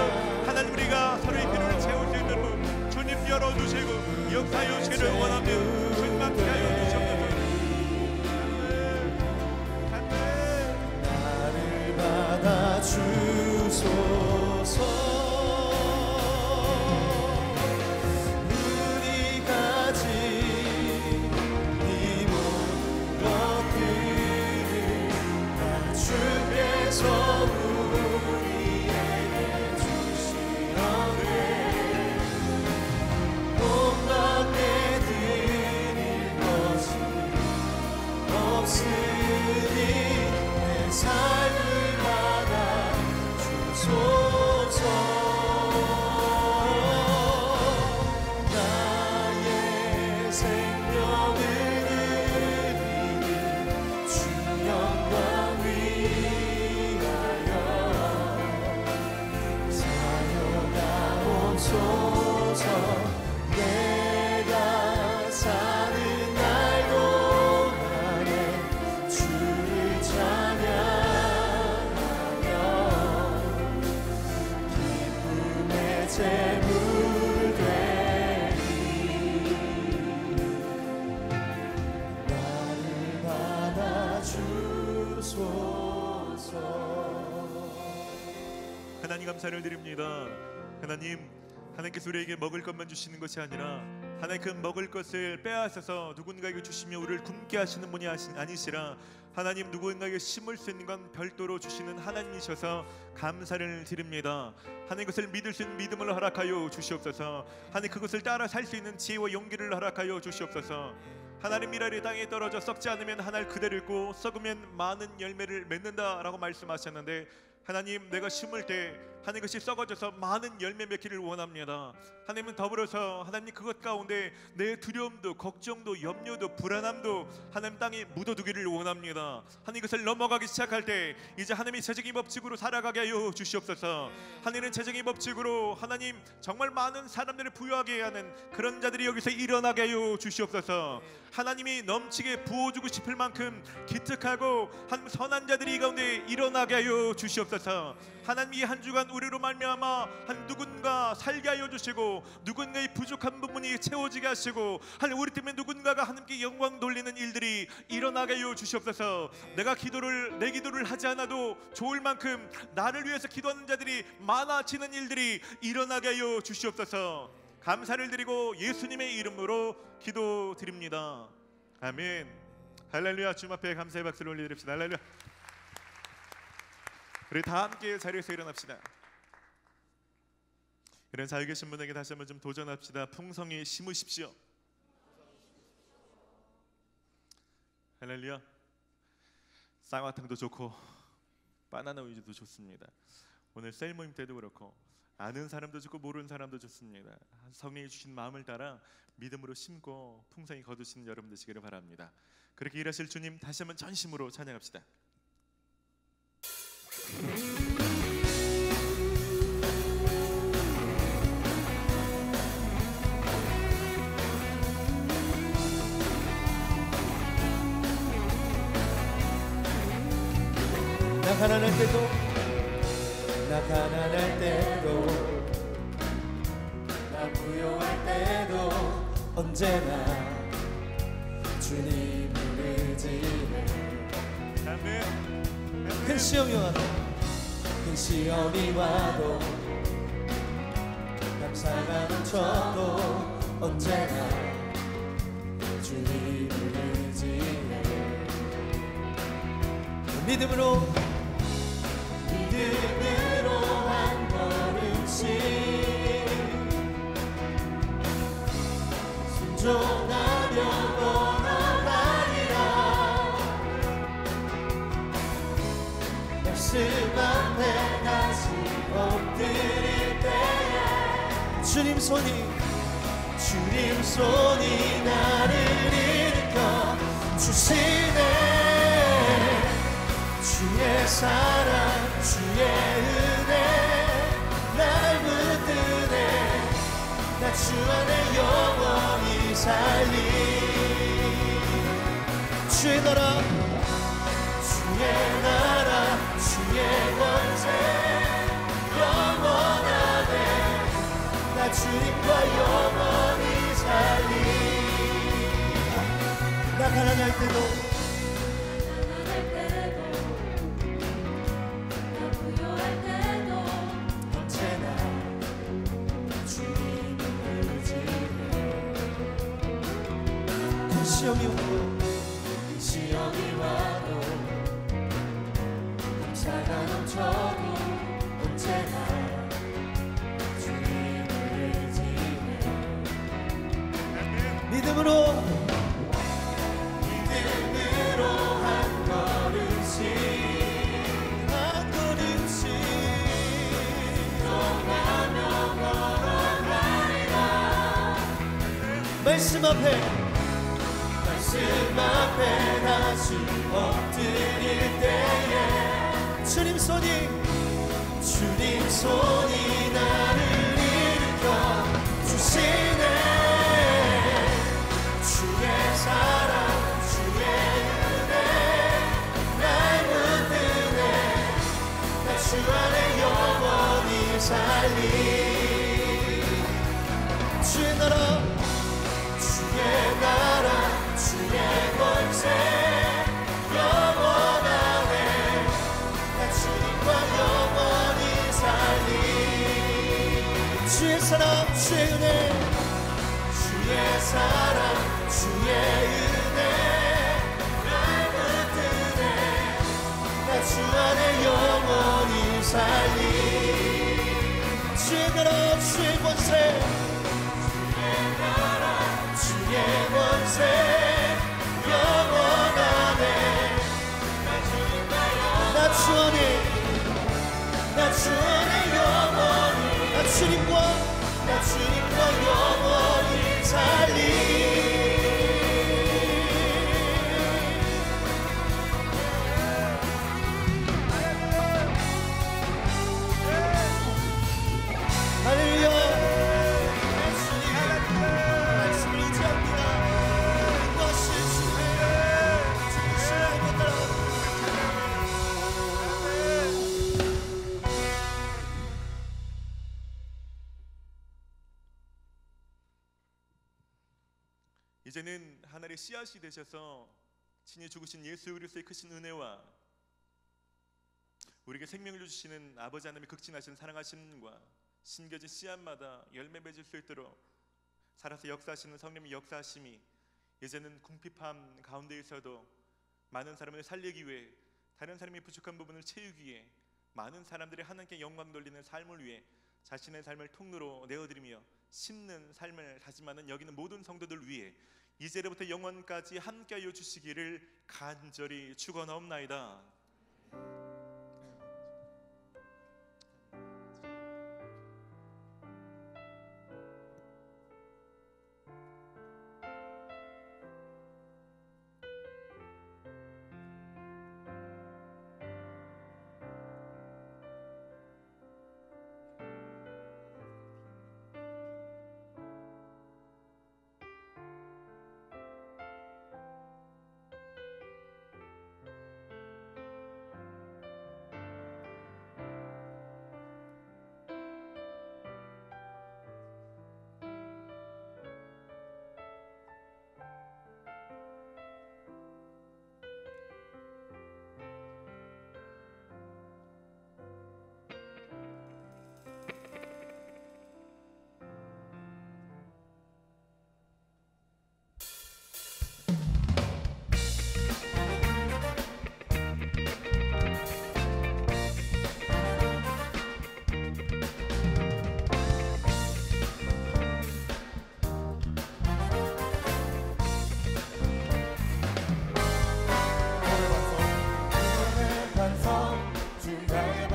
하나님 우리가 서로의 필요를 채울 수 있는 문 주님 열어주시고 역사하여 주시기를 원합니다. 주님 함께 하여 주시옵소서. 나를 받아주소서. 하나님 감사를 드립니다. 하나님께서 우리에게 먹을 것만 주시는 것이 아니라 하나님 그 먹을 것을 빼앗아서 누군가에게 주시며 우리를 굶게 하시는 분이 아니시라 하나님 누군가에게 심을 수 있는 건 별도로 주시는 하나님이셔서 감사를 드립니다. 하나님 그것을 믿을 수 있는 믿음을 허락하여 주시옵소서. 하나님 그것을 따라 살 수 있는 지혜와 용기를 허락하여 주시옵소서. 하나님 미랄이 땅에 떨어져 썩지 않으면 하나를 그대로 있고 썩으면 많은 열매를 맺는다라고 말씀하셨는데 하나님 내가 심을 때 하나님 것이 썩어져서 많은 열매 맺기를 원합니다. 하나님은 더불어서 하나님 그것 가운데 내 두려움도 걱정도 염려도 불안함도 하나님 땅에 묻어두기를 원합니다. 하나님 그것을 넘어가기 시작할 때 이제 하나님이 재정의 법칙으로 살아가게 하여 주시옵소서. 하나님은 재정의 법칙으로 하나님 정말 많은 사람들을 부유하게 하는 그런 자들이 여기서 일어나게 하여 주시옵소서. 하나님이 넘치게 부어주고 싶을 만큼 기특하고 하나님 선한 자들이 이 가운데 일어나게 하여 주시옵소서. 하나님 이 한 주간 우리로 말미암아 한 누군가 살게 하여 주시고 누군가의 부족한 부분이 채워지게 하시고 하나님 우리 때문에 누군가가 하나님께 영광 돌리는 일들이 일어나게 하여 주시옵소서. 내 기도를 하지 않아도 좋을 만큼 나를 위해서 기도하는 자들이 많아지는 일들이 일어나게 하여 주시옵소서. 감사를 드리고 예수님의 이름으로 기도드립니다. 아멘. 할렐루야. 주님 앞에 감사의 박수를 올려드립시다. 할렐루야. 우리 다 함께 자리에서 일어납시다. 이런 자유 계신 분에게 다시 한번 좀 도전합시다. 풍성히 심으십시오. 할렐루야. 쌍화탕도 좋고 바나나 우유도 좋습니다. 오늘 셀 모임 때도 그렇고 아는 사람도 좋고 모르는 사람도 좋습니다. 성령이 주신 마음을 따라 믿음으로 심고 풍성히 거두시는 여러분 되시기를 바랍니다. 그렇게 일하실 주님 다시 한번 전심으로 찬양합시다. 나 가난할 때도 나 부요할 때도 언제나 주님을 의지해. 아멘. 큰 시험이 와도 감사가 넘쳐도 언제나 주님을 의지해. 믿음으로 한 걸음씩 순종하며 걸어가리라. 말씀 앞에 다시 엎드릴 때에 주님 손이 나를 일으켜 주시네. 주의 사랑 주의 은혜 날 붙드네. 나 주 안에 영원히 살리. 주의 나라 주의 권세 영원하네. 나 주님과 영원히 살리. 나 가난할 때도 시험이 와도 감사가 넘쳐도 언제나 주님을 의지해. 믿음으로 한 걸음씩 순종하며 걸어가리라. 말씀 앞에 다시 엎드릴 때에 주님 손이 나를 일으켜 주시네. 주의 사랑 주의 은혜 날 붙드네. 나 주 안에 영원히 살리. 주의 나라 주의 권세 영원하네. 나 주님과 영원히 살리. 주의 사랑 주의 은혜 주의 사랑 주의 은혜 날 붙드네. 나 주 안에 영원히 살리. 주의 나라 주의 권세 주의 권세 영원하네. 나 주 안에 영원히 나 주님과 영원히 살리. 할렐루야. 이제는 하늘의 씨앗이 되셔서 친히 죽으신 예수 그리스도의 크신 은혜와 우리에게 생명을 주시는 아버지 하나님의 극진하신 사랑하심과 심겨진 씨앗마다 열매 맺을 수 있도록 살아서 역사하시는 성령의 역사하심이 이제는 궁핍함 가운데에서도 많은 사람을 살리기 위해, 다른 사람의 부족한 부분을 채우기 위해, 많은 사람들이 하나님께 영광 돌리는 삶을 위해 자신의 삶을 통로로 내어드리며 심는 삶을 다짐하는 여기는 모든 성도들 위해 이제로부터 영원까지 함께하여 주시기를 간절히 축원하옵나이다. 반성 주가의